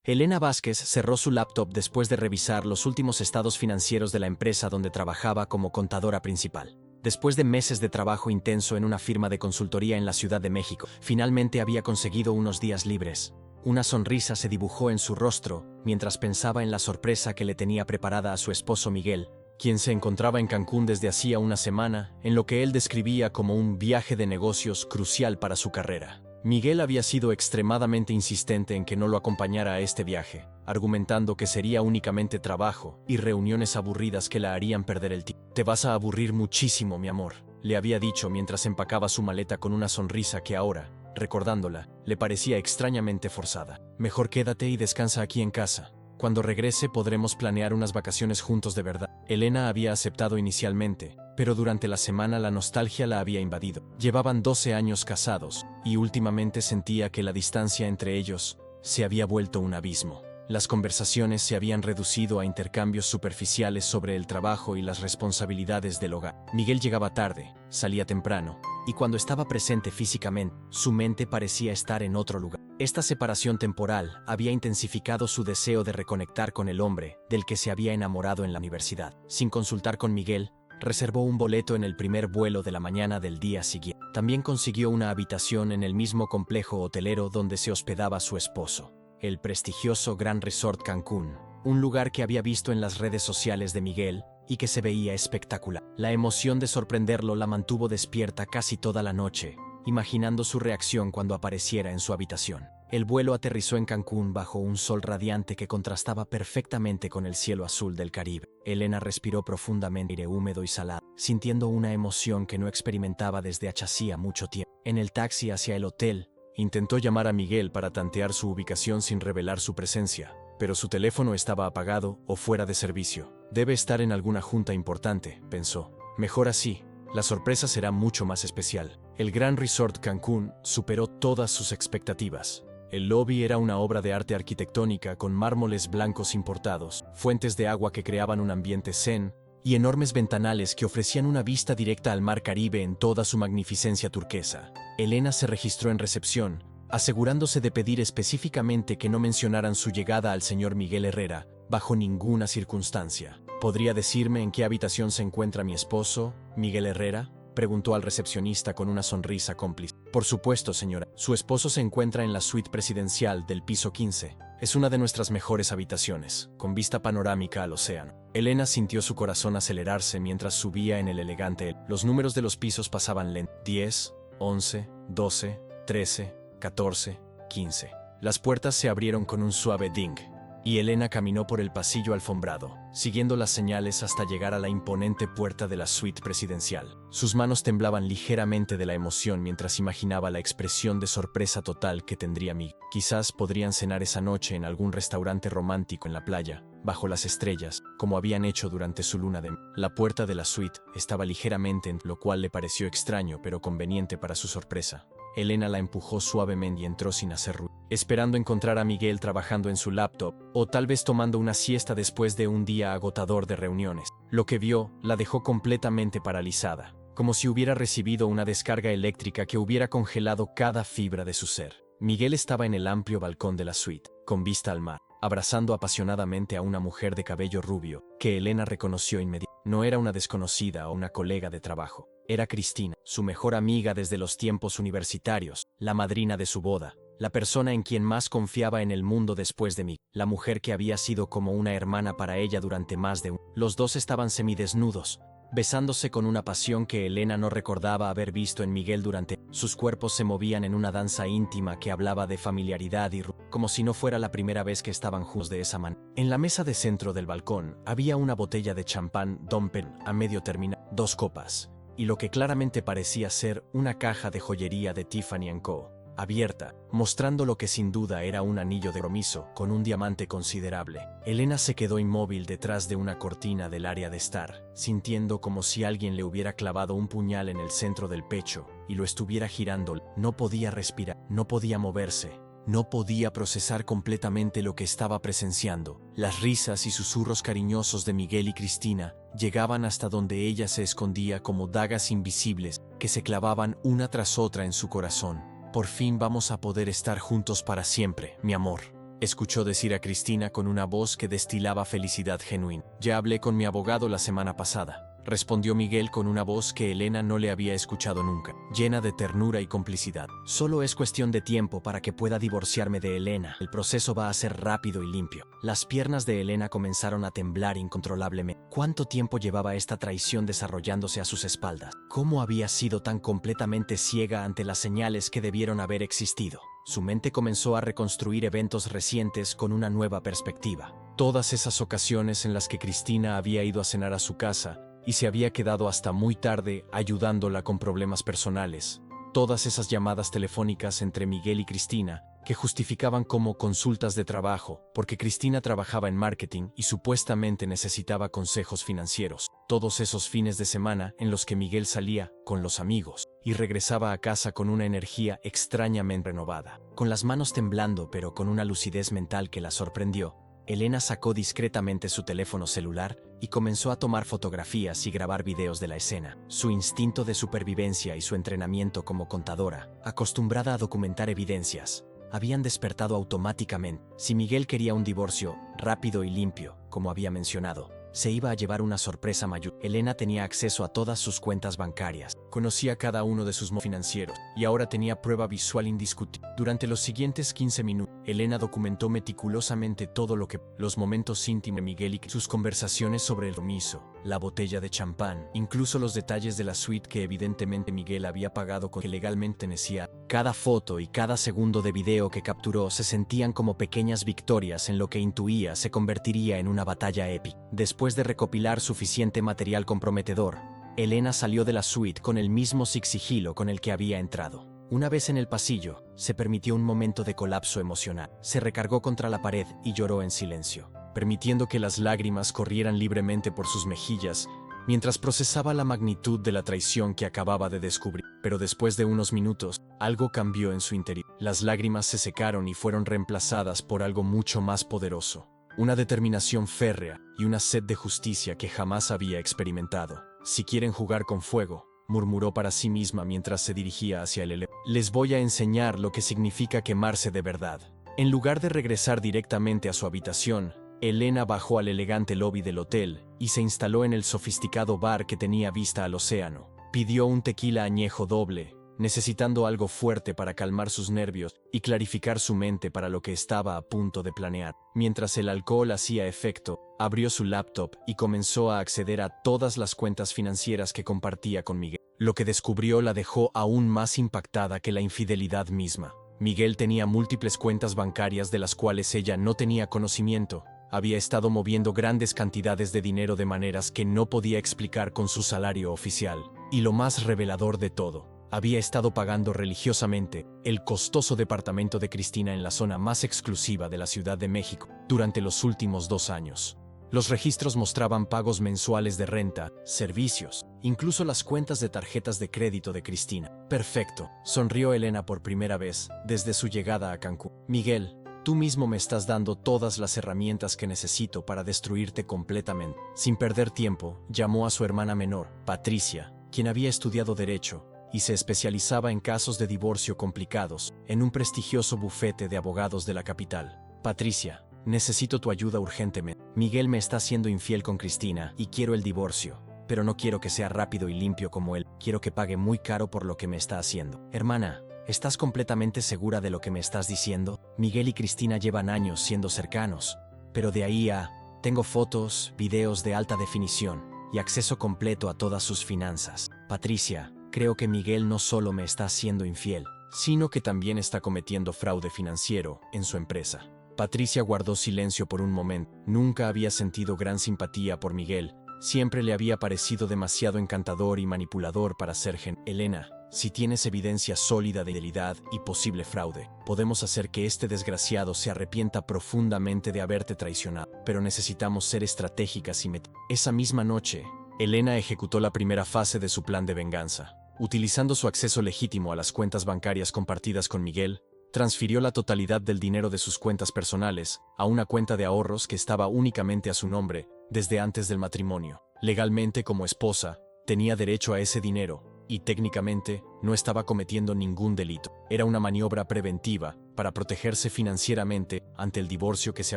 Elena Vázquez cerró su laptop después de revisar los últimos estados financieros de la empresa donde trabajaba como contadora principal. Después de meses de trabajo intenso en una firma de consultoría en la Ciudad de México, finalmente había conseguido unos días libres. Una sonrisa se dibujó en su rostro mientras pensaba en la sorpresa que le tenía preparada a su esposo Miguel, quien se encontraba en Cancún desde hacía una semana, en lo que él describía como un viaje de negocios crucial para su carrera. Miguel había sido extremadamente insistente en que no lo acompañara a este viaje, argumentando que sería únicamente trabajo y reuniones aburridas que la harían perder el tiempo. «Te vas a aburrir muchísimo, mi amor», le había dicho mientras empacaba su maleta con una sonrisa que ahora, recordándola, le parecía extrañamente forzada. «Mejor quédate y descansa aquí en casa. Cuando regrese podremos planear unas vacaciones juntos de verdad». Elena había aceptado inicialmente, pero durante la semana la nostalgia la había invadido. Llevaban 12 años casados, y últimamente sentía que la distancia entre ellos se había vuelto un abismo. Las conversaciones se habían reducido a intercambios superficiales sobre el trabajo y las responsabilidades del hogar. Miguel llegaba tarde, salía temprano, y cuando estaba presente físicamente, su mente parecía estar en otro lugar. Esta separación temporal había intensificado su deseo de reconectar con el hombre del que se había enamorado en la universidad. Sin consultar con Miguel, reservó un boleto en el primer vuelo de la mañana del día siguiente. También consiguió una habitación en el mismo complejo hotelero donde se hospedaba su esposo, el prestigioso Gran Resort Cancún, un lugar que había visto en las redes sociales de Miguel y que se veía espectacular. La emoción de sorprenderlo la mantuvo despierta casi toda la noche, imaginando su reacción cuando apareciera en su habitación. El vuelo aterrizó en Cancún bajo un sol radiante que contrastaba perfectamente con el cielo azul del Caribe. Elena respiró profundamente aire húmedo y salado, sintiendo una emoción que no experimentaba desde hacía mucho tiempo. En el taxi hacia el hotel, intentó llamar a Miguel para tantear su ubicación sin revelar su presencia, pero su teléfono estaba apagado o fuera de servicio. Debe estar en alguna junta importante, pensó. Mejor así, la sorpresa será mucho más especial. El Gran Resort Cancún superó todas sus expectativas. El lobby era una obra de arte arquitectónica con mármoles blancos importados, fuentes de agua que creaban un ambiente zen y enormes ventanales que ofrecían una vista directa al mar Caribe en toda su magnificencia turquesa. Elena se registró en recepción, asegurándose de pedir específicamente que no mencionaran su llegada al señor Miguel Herrera, bajo ninguna circunstancia. ¿Podría decirme en qué habitación se encuentra mi esposo, Miguel Herrera?, preguntó al recepcionista con una sonrisa cómplice. Por supuesto, señora. Su esposo se encuentra en la suite presidencial del piso 15. Es una de nuestras mejores habitaciones, con vista panorámica al océano. Elena sintió su corazón acelerarse mientras subía en el elegante. Los números de los pisos pasaban lento. 10, 11, 12, 13, 14, 15. Las puertas se abrieron con un suave ding, y Elena caminó por el pasillo alfombrado, siguiendo las señales hasta llegar a la imponente puerta de la suite presidencial. Sus manos temblaban ligeramente de la emoción mientras imaginaba la expresión de sorpresa total que tendría Miguel. Quizás podrían cenar esa noche en algún restaurante romántico en la playa, bajo las estrellas, como habían hecho durante su luna de miel. La puerta de la suite estaba ligeramente, lo cual le pareció extraño pero conveniente para su sorpresa. Elena la empujó suavemente y entró sin hacer ruido, esperando encontrar a Miguel trabajando en su laptop, o tal vez tomando una siesta después de un día agotador de reuniones. Lo que vio la dejó completamente paralizada, como si hubiera recibido una descarga eléctrica que hubiera congelado cada fibra de su ser. Miguel estaba en el amplio balcón de la suite, con vista al mar, abrazando apasionadamente a una mujer de cabello rubio, que Elena reconoció inmediatamente. No era una desconocida o una colega de trabajo. Era Cristina, su mejor amiga desde los tiempos universitarios, la madrina de su boda, la persona en quien más confiaba en el mundo después de mí, la mujer que había sido como una hermana para ella durante más de un... Los dos estaban semidesnudos, besándose con una pasión que Elena no recordaba haber visto en Miguel durante... Sus cuerpos se movían en una danza íntima que hablaba de familiaridad y como si no fuera la primera vez que estaban juntos de esa manera. En la mesa de centro del balcón había una botella de champán Dom Perignon a medio terminar, 2 copas, y lo que claramente parecía ser una caja de joyería de Tiffany & Co., abierta, mostrando lo que sin duda era un anillo de compromiso con un diamante considerable. Elena se quedó inmóvil detrás de una cortina del área de estar, sintiendo como si alguien le hubiera clavado un puñal en el centro del pecho y lo estuviera girando. No podía respirar, no podía moverse, no podía procesar completamente lo que estaba presenciando. Las risas y susurros cariñosos de Miguel y Cristina llegaban hasta donde ella se escondía como dagas invisibles que se clavaban una tras otra en su corazón. Por fin vamos a poder estar juntos para siempre, mi amor. escuchó decir a Cristina con una voz que destilaba felicidad genuina. Ya hablé con mi abogado la semana pasada, respondió Miguel con una voz que Elena no le había escuchado nunca, llena de ternura y complicidad. Solo es cuestión de tiempo para que pueda divorciarme de Elena. El proceso va a ser rápido y limpio. Las piernas de Elena comenzaron a temblar incontrolablemente. ¿Cuánto tiempo llevaba esta traición desarrollándose a sus espaldas? ¿Cómo había sido tan completamente ciega ante las señales que debieron haber existido? Su mente comenzó a reconstruir eventos recientes con una nueva perspectiva. Todas esas ocasiones en las que Cristina había ido a cenar a su casa y se había quedado hasta muy tarde ayudándola con problemas personales. Todas esas llamadas telefónicas entre Miguel y Cristina, que justificaban como consultas de trabajo, porque Cristina trabajaba en marketing y supuestamente necesitaba consejos financieros. Todos esos fines de semana en los que Miguel salía con los amigos y regresaba a casa con una energía extrañamente renovada. Con las manos temblando pero con una lucidez mental que la sorprendió, Elena sacó discretamente su teléfono celular y comenzó a tomar fotografías y grabar videos de la escena. Su instinto de supervivencia y su entrenamiento como contadora, acostumbrada a documentar evidencias, habían despertado automáticamente. Si Miguel quería un divorcio rápido y limpio, como había mencionado, se iba a llevar una sorpresa mayor. Elena tenía acceso a todas sus cuentas bancarias, conocía cada uno de sus movimientos financieros y ahora tenía prueba visual indiscutible. Durante los siguientes 15 minutos, Elena documentó meticulosamente todo lo que los momentos íntimos de Miguel y sus conversaciones sobre el romizo, la botella de champán, incluso los detalles de la suite que evidentemente Miguel había pagado con que legalmente tenecía. Cada foto y cada segundo de video que capturó se sentían como pequeñas victorias en lo que intuía se convertiría en una batalla épica. Después de recopilar suficiente material comprometedor, Elena salió de la suite con el mismo sigilo con el que había entrado. Una vez en el pasillo, se permitió un momento de colapso emocional. Se recargó contra la pared y lloró en silencio, permitiendo que las lágrimas corrieran libremente por sus mejillas mientras procesaba la magnitud de la traición que acababa de descubrir. Pero después de unos minutos, algo cambió en su interior. Las lágrimas se secaron y fueron reemplazadas por algo mucho más poderoso. Una determinación férrea y una sed de justicia que jamás había experimentado. Si quieren jugar con fuego, murmuró para sí misma mientras se dirigía hacia el elevador. Les voy a enseñar lo que significa quemarse de verdad. En lugar de regresar directamente a su habitación, Elena bajó al elegante lobby del hotel y se instaló en el sofisticado bar que tenía vista al océano. Pidió un tequila añejo doble, necesitando algo fuerte para calmar sus nervios y clarificar su mente para lo que estaba a punto de planear. Mientras el alcohol hacía efecto, abrió su laptop y comenzó a acceder a todas las cuentas financieras que compartía con Miguel. Lo que descubrió la dejó aún más impactada que la infidelidad misma. Miguel tenía múltiples cuentas bancarias de las cuales ella no tenía conocimiento. Había estado moviendo grandes cantidades de dinero de maneras que no podía explicar con su salario oficial. Y lo más revelador de todo, había estado pagando religiosamente el costoso departamento de Cristina en la zona más exclusiva de la Ciudad de México durante los últimos 2 años. Los registros mostraban pagos mensuales de renta, servicios, incluso las cuentas de tarjetas de crédito de Cristina. Perfecto, sonrió Elena por primera vez desde su llegada a Cancún. Miguel, tú mismo me estás dando todas las herramientas que necesito para destruirte completamente. Sin perder tiempo, llamó a su hermana menor, Patricia, quien había estudiado Derecho y se especializaba en casos de divorcio complicados, en un prestigioso bufete de abogados de la capital. Patricia, necesito tu ayuda urgentemente. Miguel me está siendo infiel con Cristina y quiero el divorcio, pero no quiero que sea rápido y limpio como él. Quiero que pague muy caro por lo que me está haciendo. Hermana, ¿estás completamente segura de lo que me estás diciendo? Miguel y Cristina llevan años siendo cercanos, pero de ahí a... Tengo fotos, videos de alta definición y acceso completo a todas sus finanzas. Patricia, creo que Miguel no solo me está siendo infiel, sino que también está cometiendo fraude financiero en su empresa. Patricia guardó silencio por un momento. Nunca había sentido gran simpatía por Miguel. Siempre le había parecido demasiado encantador y manipulador para ser Elena, si tienes evidencia sólida de infidelidad y posible fraude, podemos hacer que este desgraciado se arrepienta profundamente de haberte traicionado. Pero necesitamos ser estratégicas y Esa misma noche, Elena ejecutó la primera fase de su plan de venganza. Utilizando su acceso legítimo a las cuentas bancarias compartidas con Miguel, transfirió la totalidad del dinero de sus cuentas personales a una cuenta de ahorros que estaba únicamente a su nombre desde antes del matrimonio. Legalmente, como esposa, tenía derecho a ese dinero y técnicamente no estaba cometiendo ningún delito. Era una maniobra preventiva para protegerse financieramente ante el divorcio que se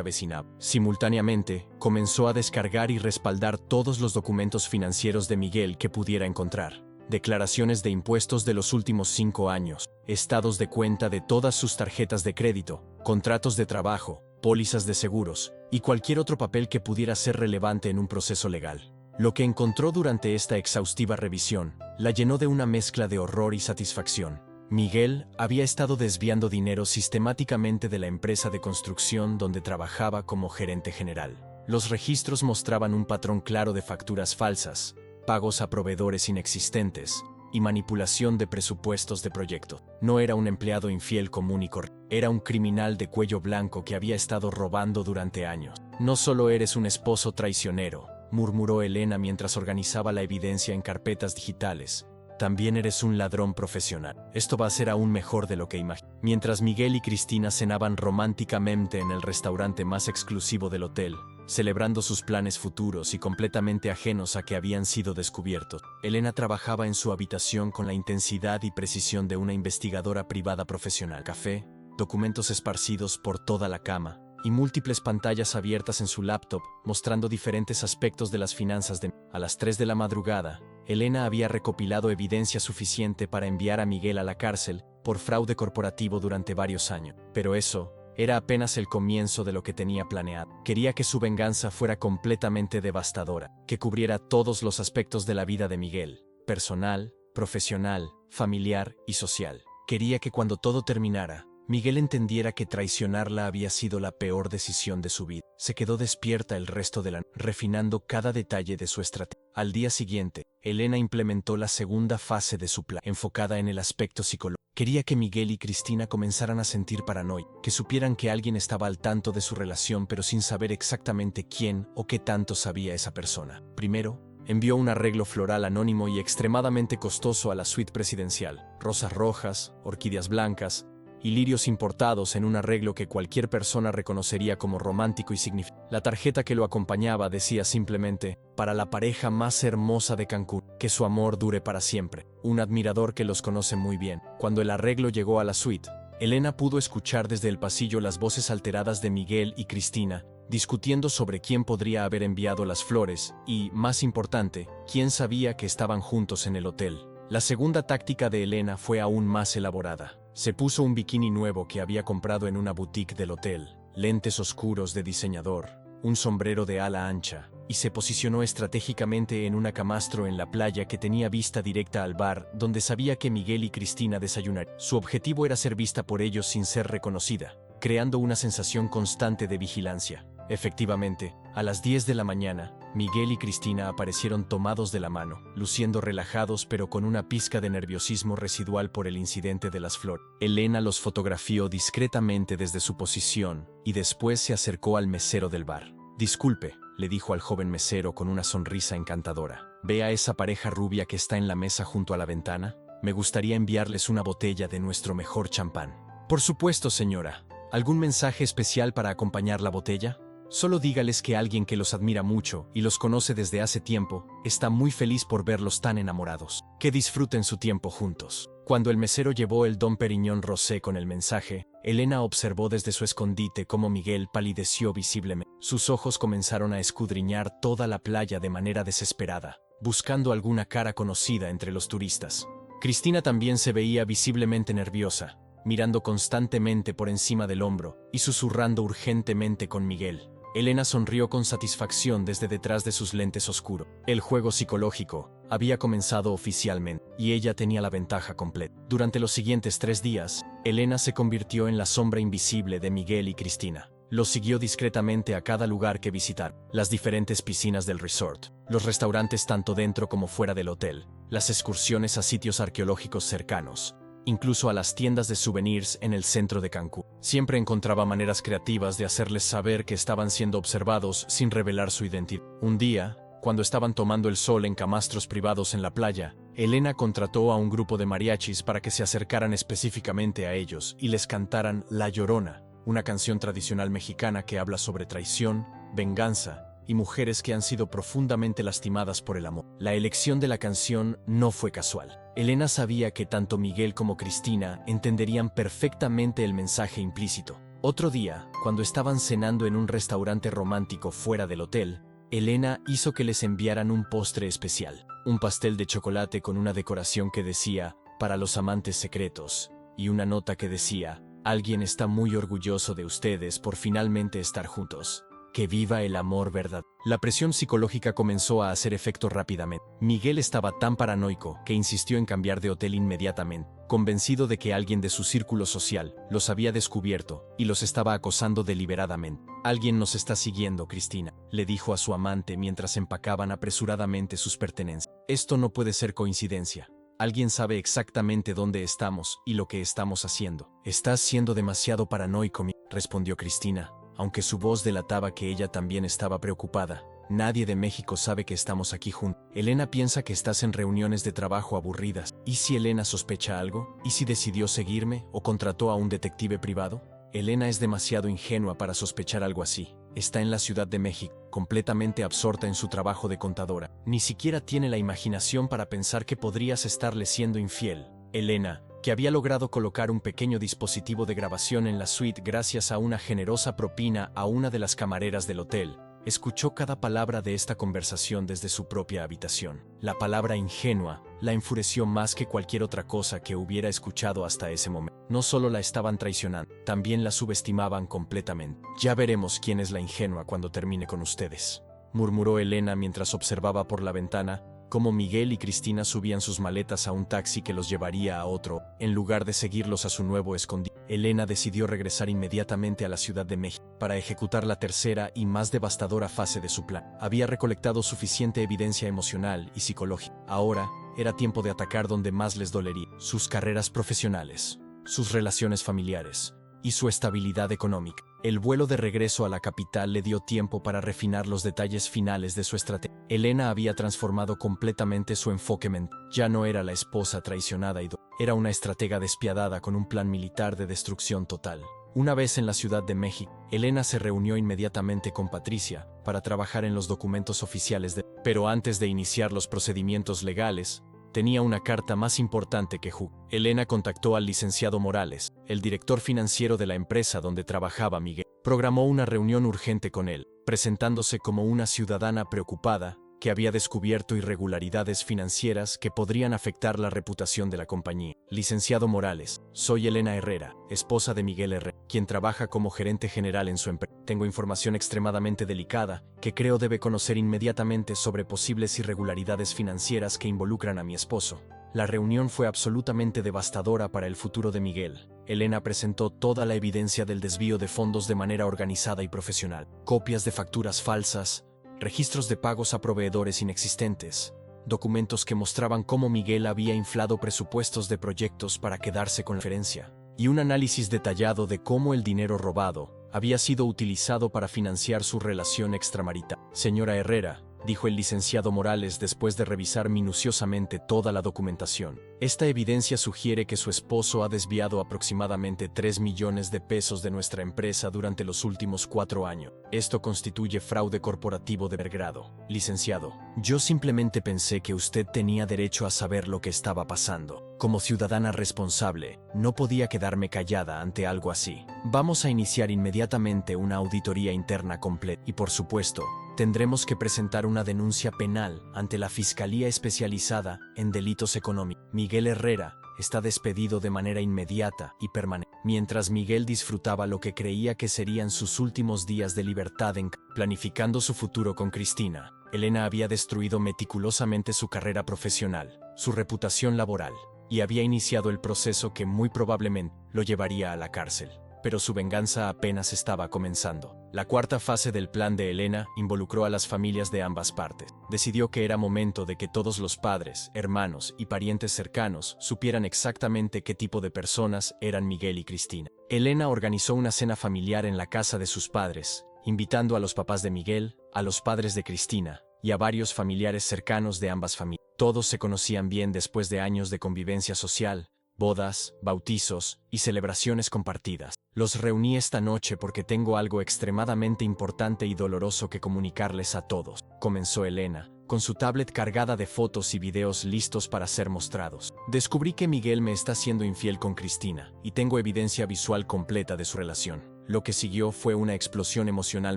avecinaba. Simultáneamente, comenzó a descargar y respaldar todos los documentos financieros de Miguel que pudiera encontrar. Declaraciones de impuestos de los últimos 5 años, estados de cuenta de todas sus tarjetas de crédito, contratos de trabajo, pólizas de seguros y cualquier otro papel que pudiera ser relevante en un proceso legal. Lo que encontró durante esta exhaustiva revisión la llenó de una mezcla de horror y satisfacción. Miguel había estado desviando dinero sistemáticamente de la empresa de construcción donde trabajaba como gerente general. Los registros mostraban un patrón claro de facturas falsas, pagos a proveedores inexistentes y manipulación de presupuestos de proyecto. No era un empleado infiel común y corriente, era un criminal de cuello blanco que había estado robando durante años. No solo eres un esposo traicionero, murmuró Elena mientras organizaba la evidencia en carpetas digitales. También eres un ladrón profesional. Esto va a ser aún mejor de lo que imaginé. Mientras Miguel y Cristina cenaban románticamente en el restaurante más exclusivo del hotel, celebrando sus planes futuros y completamente ajenos a que habían sido descubiertos, Elena trabajaba en su habitación con la intensidad y precisión de una investigadora privada profesional. Café, documentos esparcidos por toda la cama y múltiples pantallas abiertas en su laptop mostrando diferentes aspectos de las finanzas de... A las 3 de la madrugada, Elena había recopilado evidencia suficiente para enviar a Miguel a la cárcel por fraude corporativo durante varios años. Pero eso era apenas el comienzo de lo que tenía planeado. Quería que su venganza fuera completamente devastadora, que cubriera todos los aspectos de la vida de Miguel, personal, profesional, familiar y social. Quería que cuando todo terminara, Miguel entendiera que traicionarla había sido la peor decisión de su vida. Se quedó despierta el resto de la noche, refinando cada detalle de su estrategia. Al día siguiente, Elena implementó la segunda fase de su plan, enfocada en el aspecto psicológico. Quería que Miguel y Cristina comenzaran a sentir paranoia, que supieran que alguien estaba al tanto de su relación pero sin saber exactamente quién o qué tanto sabía esa persona. Primero, envió un arreglo floral anónimo y extremadamente costoso a la suite presidencial. Rosas rojas, orquídeas blancas y lirios importados en un arreglo que cualquier persona reconocería como romántico y significativo. La tarjeta que lo acompañaba decía simplemente: para la pareja más hermosa de Cancún, que su amor dure para siempre. Un admirador que los conoce muy bien. Cuando el arreglo llegó a la suite, Elena pudo escuchar desde el pasillo las voces alteradas de Miguel y Cristina, discutiendo sobre quién podría haber enviado las flores y, más importante, quién sabía que estaban juntos en el hotel. La segunda táctica de Elena fue aún más elaborada. Se puso un bikini nuevo que había comprado en una boutique del hotel, lentes oscuros de diseñador, un sombrero de ala ancha, y se posicionó estratégicamente en una camastro en la playa que tenía vista directa al bar donde sabía que Miguel y Cristina desayunarían. Su objetivo era ser vista por ellos sin ser reconocida, creando una sensación constante de vigilancia. Efectivamente, a las 10 de la mañana, Miguel y Cristina aparecieron tomados de la mano, luciendo relajados pero con una pizca de nerviosismo residual por el incidente de las flores. Elena los fotografió discretamente desde su posición y después se acercó al mesero del bar. «Disculpe», le dijo al joven mesero con una sonrisa encantadora. «¿Ve a esa pareja rubia que está en la mesa junto a la ventana? Me gustaría enviarles una botella de nuestro mejor champán». «Por supuesto, señora. ¿Algún mensaje especial para acompañar la botella?» Solo dígales que alguien que los admira mucho y los conoce desde hace tiempo está muy feliz por verlos tan enamorados. Que disfruten su tiempo juntos. Cuando el mesero llevó el Dom Pérignon Rosé con el mensaje, Elena observó desde su escondite cómo Miguel palideció visiblemente. Sus ojos comenzaron a escudriñar toda la playa de manera desesperada, buscando alguna cara conocida entre los turistas. Cristina también se veía visiblemente nerviosa, mirando constantemente por encima del hombro y susurrando urgentemente con Miguel. Elena sonrió con satisfacción desde detrás de sus lentes oscuros. El juego psicológico había comenzado oficialmente, y ella tenía la ventaja completa. Durante los siguientes 3 días, Elena se convirtió en la sombra invisible de Miguel y Cristina. Los siguió discretamente a cada lugar que visitaron, las diferentes piscinas del resort, los restaurantes tanto dentro como fuera del hotel, las excursiones a sitios arqueológicos cercanos, incluso a las tiendas de souvenirs en el centro de Cancún. Siempre encontraba maneras creativas de hacerles saber que estaban siendo observados sin revelar su identidad. Un día, cuando estaban tomando el sol en camastros privados en la playa, Elena contrató a un grupo de mariachis para que se acercaran específicamente a ellos y les cantaran La Llorona, una canción tradicional mexicana que habla sobre traición, venganza y mujeres que han sido profundamente lastimadas por el amor. La elección de la canción no fue casual. Elena sabía que tanto Miguel como Cristina entenderían perfectamente el mensaje implícito. Otro día, cuando estaban cenando en un restaurante romántico fuera del hotel, Elena hizo que les enviaran un postre especial, un pastel de chocolate con una decoración que decía, para los amantes secretos, y una nota que decía, alguien está muy orgulloso de ustedes por finalmente estar juntos. Que viva el amor verdadero. La presión psicológica comenzó a hacer efecto rápidamente. Miguel estaba tan paranoico que insistió en cambiar de hotel inmediatamente, convencido de que alguien de su círculo social los había descubierto y los estaba acosando deliberadamente. Alguien nos está siguiendo, Cristina, le dijo a su amante mientras empacaban apresuradamente sus pertenencias. Esto no puede ser coincidencia. Alguien sabe exactamente dónde estamos y lo que estamos haciendo. Estás siendo demasiado paranoico, respondió Cristina, aunque su voz delataba que ella también estaba preocupada. Nadie de México sabe que estamos aquí juntos. Elena piensa que estás en reuniones de trabajo aburridas. ¿Y si Elena sospecha algo? ¿Y si decidió seguirme o contrató a un detective privado? Elena es demasiado ingenua para sospechar algo así. Está en la Ciudad de México, completamente absorta en su trabajo de contadora. Ni siquiera tiene la imaginación para pensar que podrías estarle siendo infiel. Elena, que había logrado colocar un pequeño dispositivo de grabación en la suite gracias a una generosa propina a una de las camareras del hotel, escuchó cada palabra de esta conversación desde su propia habitación. La palabra ingenua la enfureció más que cualquier otra cosa que hubiera escuchado hasta ese momento. No solo la estaban traicionando, también la subestimaban completamente. Ya veremos quién es la ingenua cuando termine con ustedes, murmuró Elena mientras observaba por la ventana cómo Miguel y Cristina subían sus maletas a un taxi que los llevaría a otro, en lugar de seguirlos a su nuevo escondite. Elena decidió regresar inmediatamente a la Ciudad de México para ejecutar la tercera y más devastadora fase de su plan. Había recolectado suficiente evidencia emocional y psicológica. Ahora era tiempo de atacar donde más les dolería: sus carreras profesionales, sus relaciones familiares y su estabilidad económica. El vuelo de regreso a la capital le dio tiempo para refinar los detalles finales de su estrategia. Elena había transformado completamente su enfoque mental. Ya no era la esposa traicionada y era una estratega despiadada con un plan militar de destrucción total. Una vez en la Ciudad de México, Elena se reunió inmediatamente con Patricia para trabajar en los documentos oficiales Pero antes de iniciar los procedimientos legales, tenía una carta más importante que jugar. Elena contactó al licenciado Morales, el director financiero de la empresa donde trabajaba Miguel. Programó una reunión urgente con él, presentándose como una ciudadana preocupada que había descubierto irregularidades financieras que podrían afectar la reputación de la compañía. Licenciado Morales, soy Elena Herrera, esposa de Miguel Herrera, quien trabaja como gerente general en su empresa. Tengo información extremadamente delicada que creo debe conocer inmediatamente sobre posibles irregularidades financieras que involucran a mi esposo. La reunión fue absolutamente devastadora para el futuro de Miguel. Elena presentó toda la evidencia del desvío de fondos de manera organizada y profesional. Copias de facturas falsas, registros de pagos a proveedores inexistentes, documentos que mostraban cómo Miguel había inflado presupuestos de proyectos para quedarse con la diferencia, y un análisis detallado de cómo el dinero robado había sido utilizado para financiar su relación extramarital. Señora Herrera, dijo el licenciado Morales después de revisar minuciosamente toda la documentación, esta evidencia sugiere que su esposo ha desviado aproximadamente 3 millones de pesos de nuestra empresa durante los últimos 4 años. Esto constituye fraude corporativo de primer grado. Licenciado, yo simplemente pensé que usted tenía derecho a saber lo que estaba pasando. Como ciudadana responsable, no podía quedarme callada ante algo así. Vamos a iniciar inmediatamente una auditoría interna completa y, por supuesto, tendremos que presentar una denuncia penal ante la Fiscalía Especializada en Delitos Económicos. Miguel Herrera está despedido de manera inmediata y permanente. Mientras Miguel disfrutaba lo que creía que serían sus últimos días de libertad planificando su futuro con Cristina, Elena había destruido meticulosamente su carrera profesional, su reputación laboral, y había iniciado el proceso que muy probablemente lo llevaría a la cárcel. Pero su venganza apenas estaba comenzando. La cuarta fase del plan de Elena involucró a las familias de ambas partes. Decidió que era momento de que todos los padres, hermanos y parientes cercanos supieran exactamente qué tipo de personas eran Miguel y Cristina. Elena organizó una cena familiar en la casa de sus padres, invitando a los papás de Miguel, a los padres de Cristina y a varios familiares cercanos de ambas familias. Todos se conocían bien después de años de convivencia social, bodas, bautizos y celebraciones compartidas. Los reuní esta noche porque tengo algo extremadamente importante y doloroso que comunicarles a todos, comenzó Elena, con su tablet cargada de fotos y videos listos para ser mostrados. Descubrí que Miguel me está siendo infiel con Cristina, y tengo evidencia visual completa de su relación. Lo que siguió fue una explosión emocional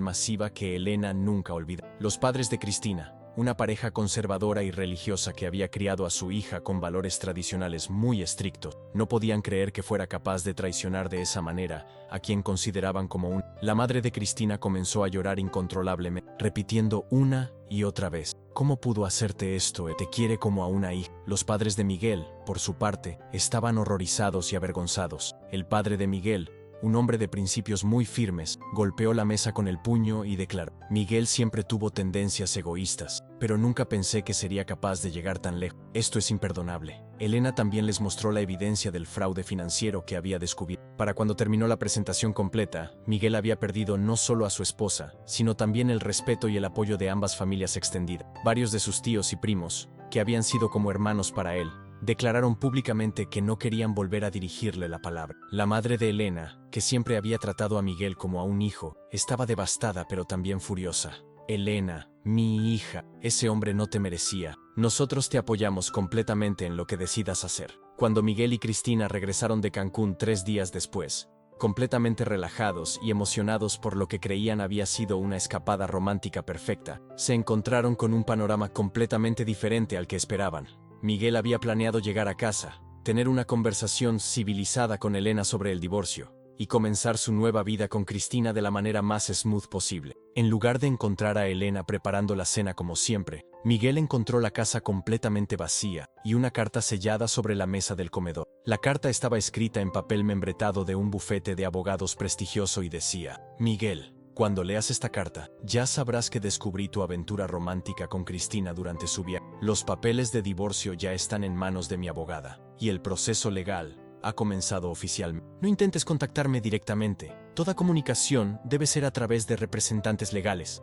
masiva que Elena nunca olvidó. Los padres de Cristina, una pareja conservadora y religiosa que había criado a su hija con valores tradicionales muy estrictos, no podían creer que fuera capaz de traicionar de esa manera a quien consideraban como un... La madre de Cristina comenzó a llorar incontrolablemente, repitiendo una y otra vez: ¿cómo pudo hacerte esto? Te quiere como a una hija. Los padres de Miguel, por su parte, estaban horrorizados y avergonzados. El padre de Miguel, un hombre de principios muy firmes, golpeó la mesa con el puño y declaró: Miguel siempre tuvo tendencias egoístas, pero nunca pensé que sería capaz de llegar tan lejos. Esto es imperdonable. Elena también les mostró la evidencia del fraude financiero que había descubierto. Para cuando terminó la presentación completa, Miguel había perdido no solo a su esposa, sino también el respeto y el apoyo de ambas familias extendidas. Varios de sus tíos y primos, que habían sido como hermanos para él, declararon públicamente que no querían volver a dirigirle la palabra. La madre de Elena, que siempre había tratado a Miguel como a un hijo, estaba devastada pero también furiosa. Elena, mi hija, ese hombre no te merecía. Nosotros te apoyamos completamente en lo que decidas hacer. Cuando Miguel y Cristina regresaron de Cancún 3 días después, completamente relajados y emocionados por lo que creían había sido una escapada romántica perfecta, se encontraron con un panorama completamente diferente al que esperaban. Miguel había planeado llegar a casa, tener una conversación civilizada con Elena sobre el divorcio, y comenzar su nueva vida con Cristina de la manera más smooth posible. En lugar de encontrar a Elena preparando la cena como siempre, Miguel encontró la casa completamente vacía y una carta sellada sobre la mesa del comedor. La carta estaba escrita en papel membretado de un bufete de abogados prestigioso y decía: Miguel, cuando leas esta carta, ya sabrás que descubrí tu aventura romántica con Cristina durante su viaje. Los papeles de divorcio ya están en manos de mi abogada, y el proceso legal ha comenzado oficialmente. No intentes contactarme directamente. Toda comunicación debe ser a través de representantes legales.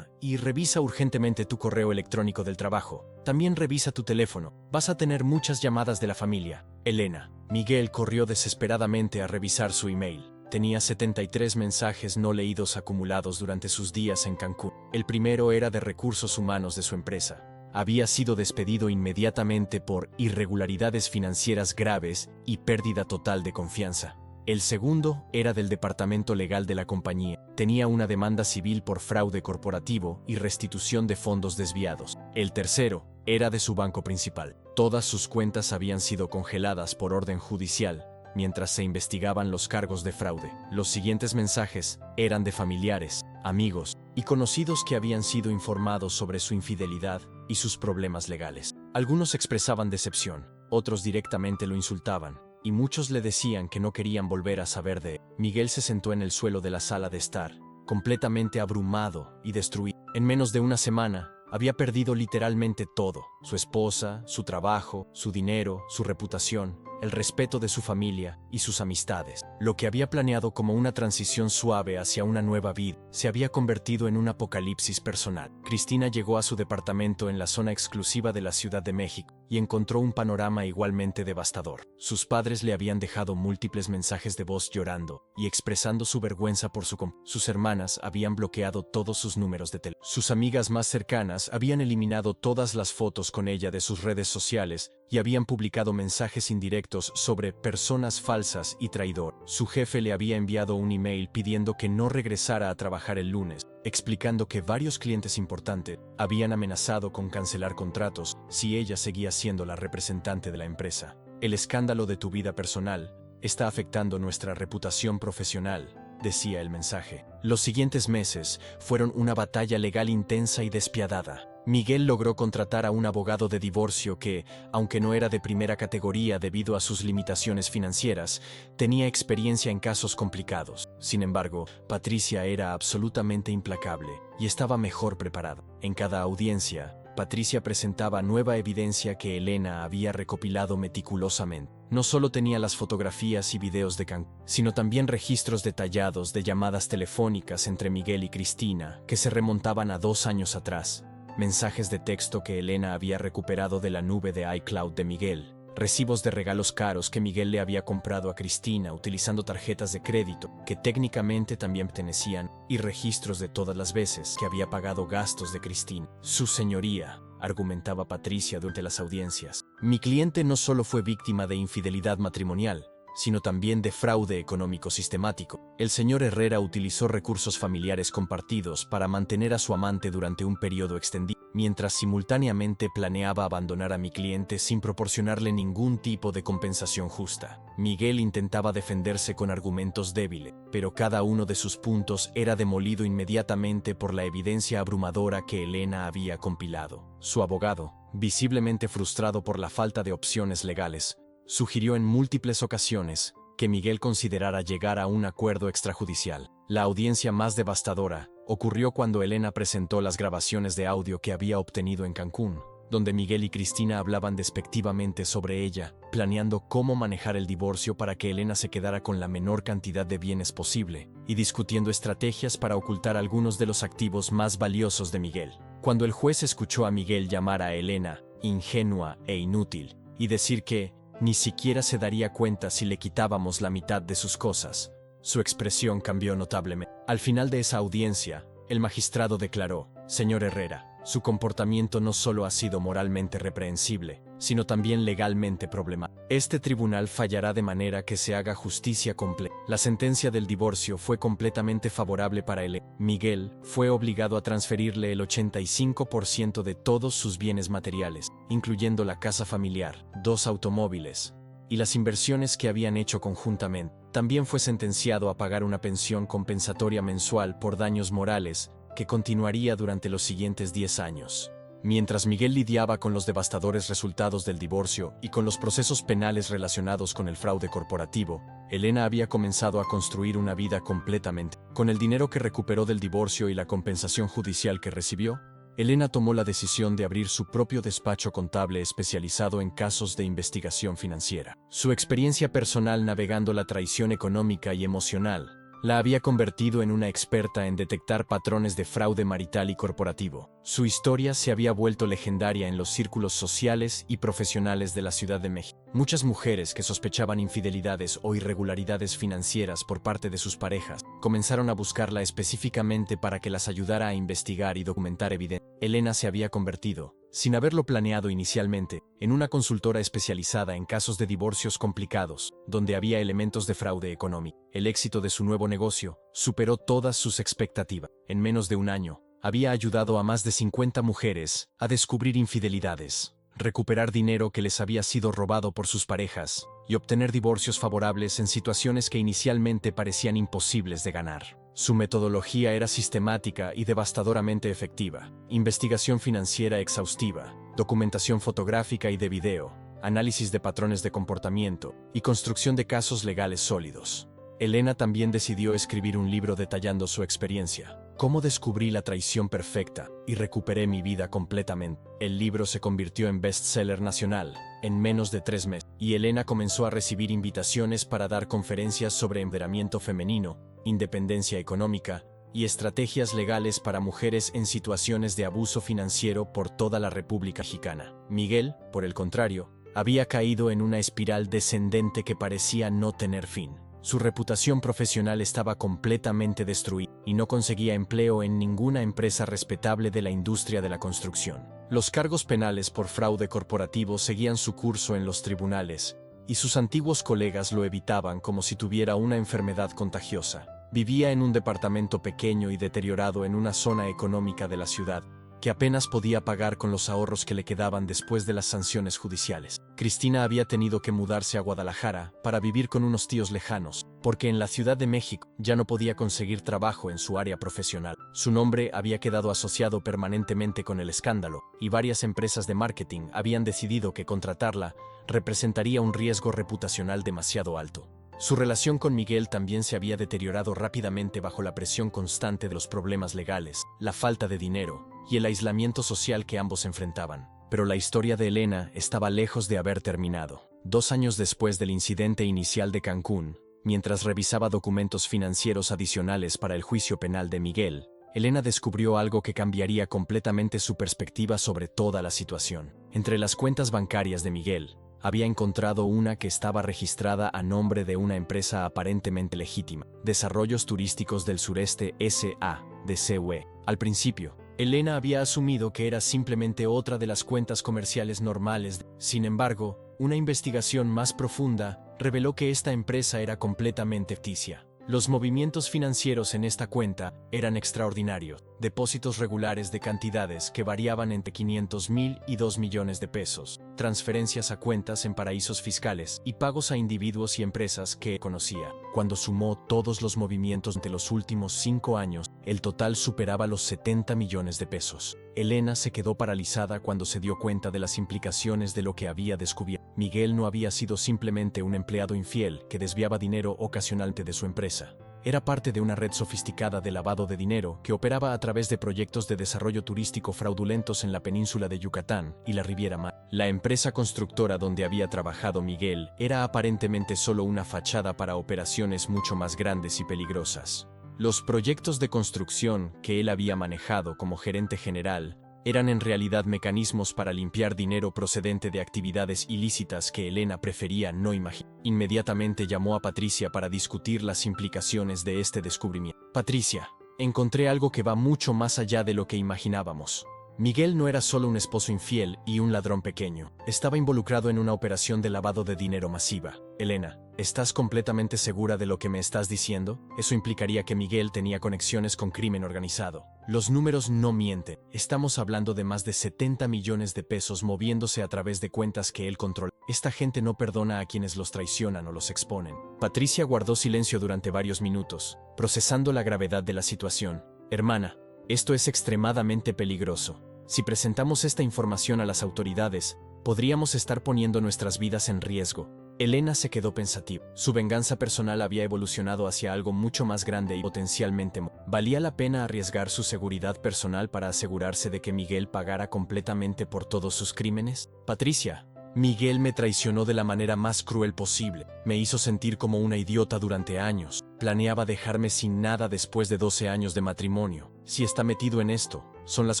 Y revisa urgentemente tu correo electrónico del trabajo. También revisa tu teléfono. Vas a tener muchas llamadas de la familia. Elena. Miguel corrió desesperadamente a revisar su email. Tenía 73 mensajes no leídos acumulados durante sus días en Cancún. El primero era de recursos humanos de su empresa. Había sido despedido inmediatamente por irregularidades financieras graves y pérdida total de confianza. El segundo era del departamento legal de la compañía. Tenía una demanda civil por fraude corporativo y restitución de fondos desviados. El tercero era de su banco principal. Todas sus cuentas habían sido congeladas por orden judicial mientras se investigaban los cargos de fraude. Los siguientes mensajes eran de familiares, amigos y conocidos que habían sido informados sobre su infidelidad y sus problemas legales. Algunos expresaban decepción, otros directamente lo insultaban, y muchos le decían que no querían volver a saber de él. Miguel se sentó en el suelo de la sala de estar, completamente abrumado y destruido. En menos de una semana, había perdido literalmente todo: su esposa, su trabajo, su dinero, su reputación, el respeto de su familia y sus amistades. Lo que había planeado como una transición suave hacia una nueva vida se había convertido en un apocalipsis personal. Cristina llegó a su departamento en la zona exclusiva de la Ciudad de México y encontró un panorama igualmente devastador. Sus padres le habían dejado múltiples mensajes de voz llorando y expresando su vergüenza por sus hermanas habían bloqueado todos sus números de teléfono. Sus amigas más cercanas habían eliminado todas las fotos con ella de sus redes sociales y habían publicado mensajes indirectos sobre personas falsas y traidor. Su jefe le había enviado un email pidiendo que no regresara a trabajar el lunes, explicando que varios clientes importantes habían amenazado con cancelar contratos si ella seguía siendo la representante de la empresa. El escándalo de tu vida personal está afectando nuestra reputación profesional, decía el mensaje. Los siguientes meses fueron una batalla legal intensa y despiadada. Miguel logró contratar a un abogado de divorcio que, aunque no era de primera categoría debido a sus limitaciones financieras, tenía experiencia en casos complicados. Sin embargo, Patricia era absolutamente implacable y estaba mejor preparada. En cada audiencia, Patricia presentaba nueva evidencia que Elena había recopilado meticulosamente. No solo tenía las fotografías y videos de Cancún, sino también registros detallados de llamadas telefónicas entre Miguel y Cristina que se remontaban a 2 años atrás. Mensajes de texto que Elena había recuperado de la nube de iCloud de Miguel, recibos de regalos caros que Miguel le había comprado a Cristina utilizando tarjetas de crédito que técnicamente también pertenecían, y registros de todas las veces que había pagado gastos de Cristina. Su señoría, argumentaba Patricia durante las audiencias. Mi cliente no solo fue víctima de infidelidad matrimonial, sino también de fraude económico sistemático. El señor Herrera utilizó recursos familiares compartidos para mantener a su amante durante un periodo extendido, mientras simultáneamente planeaba abandonar a mi cliente sin proporcionarle ningún tipo de compensación justa. Miguel intentaba defenderse con argumentos débiles, pero cada uno de sus puntos era demolido inmediatamente por la evidencia abrumadora que Elena había compilado. Su abogado, visiblemente frustrado por la falta de opciones legales, sugirió en múltiples ocasiones que Miguel considerara llegar a un acuerdo extrajudicial. La audiencia más devastadora ocurrió cuando Elena presentó las grabaciones de audio que había obtenido en Cancún, donde Miguel y Cristina hablaban despectivamente sobre ella, planeando cómo manejar el divorcio para que Elena se quedara con la menor cantidad de bienes posible, y discutiendo estrategias para ocultar algunos de los activos más valiosos de Miguel. Cuando el juez escuchó a Miguel llamar a Elena ingenua e inútil, y decir que ni siquiera se daría cuenta si le quitábamos la mitad de sus cosas, su expresión cambió notablemente. Al final de esa audiencia, el magistrado declaró: «Señor Herrera, su comportamiento no solo ha sido moralmente reprehensible, sino también legalmente problemático. Este tribunal fallará de manera que se haga justicia completa». La sentencia del divorcio fue completamente favorable para él. Miguel fue obligado a transferirle el 85% de todos sus bienes materiales, incluyendo la casa familiar, 2 automóviles y las inversiones que habían hecho conjuntamente. También fue sentenciado a pagar una pensión compensatoria mensual por daños morales que continuaría durante los siguientes 10 años. Mientras Miguel lidiaba con los devastadores resultados del divorcio y con los procesos penales relacionados con el fraude corporativo, Elena había comenzado a construir una vida completamente. Con el dinero que recuperó del divorcio y la compensación judicial que recibió, Elena tomó la decisión de abrir su propio despacho contable especializado en casos de investigación financiera. Su experiencia personal navegando la traición económica y emocional la había convertido en una experta en detectar patrones de fraude marital y corporativo. Su historia se había vuelto legendaria en los círculos sociales y profesionales de la Ciudad de México. Muchas mujeres que sospechaban infidelidades o irregularidades financieras por parte de sus parejas comenzaron a buscarla específicamente para que las ayudara a investigar y documentar evidencia. Elena se había convertido, sin haberlo planeado inicialmente, en una consultora especializada en casos de divorcios complicados, donde había elementos de fraude económico. El éxito de su nuevo negocio superó todas sus expectativas. En menos de un año, había ayudado a más de 50 mujeres a descubrir infidelidades, recuperar dinero que les había sido robado por sus parejas y obtener divorcios favorables en situaciones que inicialmente parecían imposibles de ganar. Su metodología era sistemática y devastadoramente efectiva: investigación financiera exhaustiva, documentación fotográfica y de video, análisis de patrones de comportamiento y construcción de casos legales sólidos. Elena también decidió escribir un libro detallando su experiencia: «Cómo descubrí la traición perfecta y recuperé mi vida completamente». El libro se convirtió en bestseller nacional en menos de 3 meses, y Elena comenzó a recibir invitaciones para dar conferencias sobre empoderamiento femenino, independencia económica y estrategias legales para mujeres en situaciones de abuso financiero por toda la República Mexicana. Miguel, por el contrario, había caído en una espiral descendente que parecía no tener fin. Su reputación profesional estaba completamente destruida y no conseguía empleo en ninguna empresa respetable de la industria de la construcción. Los cargos penales por fraude corporativo seguían su curso en los tribunales, y sus antiguos colegas lo evitaban como si tuviera una enfermedad contagiosa. Vivía en un departamento pequeño y deteriorado en una zona económica de la ciudad, que apenas podía pagar con los ahorros que le quedaban después de las sanciones judiciales. Cristina había tenido que mudarse a Guadalajara para vivir con unos tíos lejanos, porque en la Ciudad de México ya no podía conseguir trabajo en su área profesional. Su nombre había quedado asociado permanentemente con el escándalo, y varias empresas de marketing habían decidido que contratarla representaría un riesgo reputacional demasiado alto. Su relación con Miguel también se había deteriorado rápidamente bajo la presión constante de los problemas legales, la falta de dinero y el aislamiento social que ambos enfrentaban. Pero la historia de Elena estaba lejos de haber terminado. 2 años después del incidente inicial de Cancún, mientras revisaba documentos financieros adicionales para el juicio penal de Miguel, Elena descubrió algo que cambiaría completamente su perspectiva sobre toda la situación. Entre las cuentas bancarias de Miguel, había encontrado una que estaba registrada a nombre de una empresa aparentemente legítima, Desarrollos Turísticos del Sureste S.A. de CUE. Al principio, Elena había asumido que era simplemente otra de las cuentas comerciales normales. Sin embargo, una investigación más profunda reveló que esta empresa era completamente ficticia. Los movimientos financieros en esta cuenta eran extraordinarios, depósitos regulares de cantidades que variaban entre 500,000 y 2 millones de pesos, transferencias a cuentas en paraísos fiscales y pagos a individuos y empresas que conocía. Cuando sumó todos los movimientos de los últimos 5 años, el total superaba los 70 millones de pesos. Elena se quedó paralizada cuando se dio cuenta de las implicaciones de lo que había descubierto. Miguel no había sido simplemente un empleado infiel que desviaba dinero ocasionalmente de su empresa. Era parte de una red sofisticada de lavado de dinero que operaba a través de proyectos de desarrollo turístico fraudulentos en la península de Yucatán y la Riviera Maya. La empresa constructora donde había trabajado Miguel era aparentemente solo una fachada para operaciones mucho más grandes y peligrosas. Los proyectos de construcción que él había manejado como gerente general eran en realidad mecanismos para limpiar dinero procedente de actividades ilícitas que Elena prefería no imaginar. Inmediatamente llamó a Patricia para discutir las implicaciones de este descubrimiento. Patricia, encontré algo que va mucho más allá de lo que imaginábamos. Miguel no era solo un esposo infiel y un ladrón pequeño. Estaba involucrado en una operación de lavado de dinero masiva. Elena, ¿estás completamente segura de lo que me estás diciendo? Eso implicaría que Miguel tenía conexiones con crimen organizado. Los números no mienten. Estamos hablando de más de 70 millones de pesos moviéndose a través de cuentas que él controla. Esta gente no perdona a quienes los traicionan o los exponen. Patricia guardó silencio durante varios minutos, procesando la gravedad de la situación. Hermana, esto es extremadamente peligroso. Si presentamos esta información a las autoridades, podríamos estar poniendo nuestras vidas en riesgo. Elena se quedó pensativa. Su venganza personal había evolucionado hacia algo mucho más grande y potencialmente ¿valía la pena arriesgar su seguridad personal para asegurarse de que Miguel pagara completamente por todos sus crímenes? Patricia, Miguel me traicionó de la manera más cruel posible. Me hizo sentir como una idiota durante años. Planeaba dejarme sin nada después de 12 años de matrimonio. Si está metido en esto, son las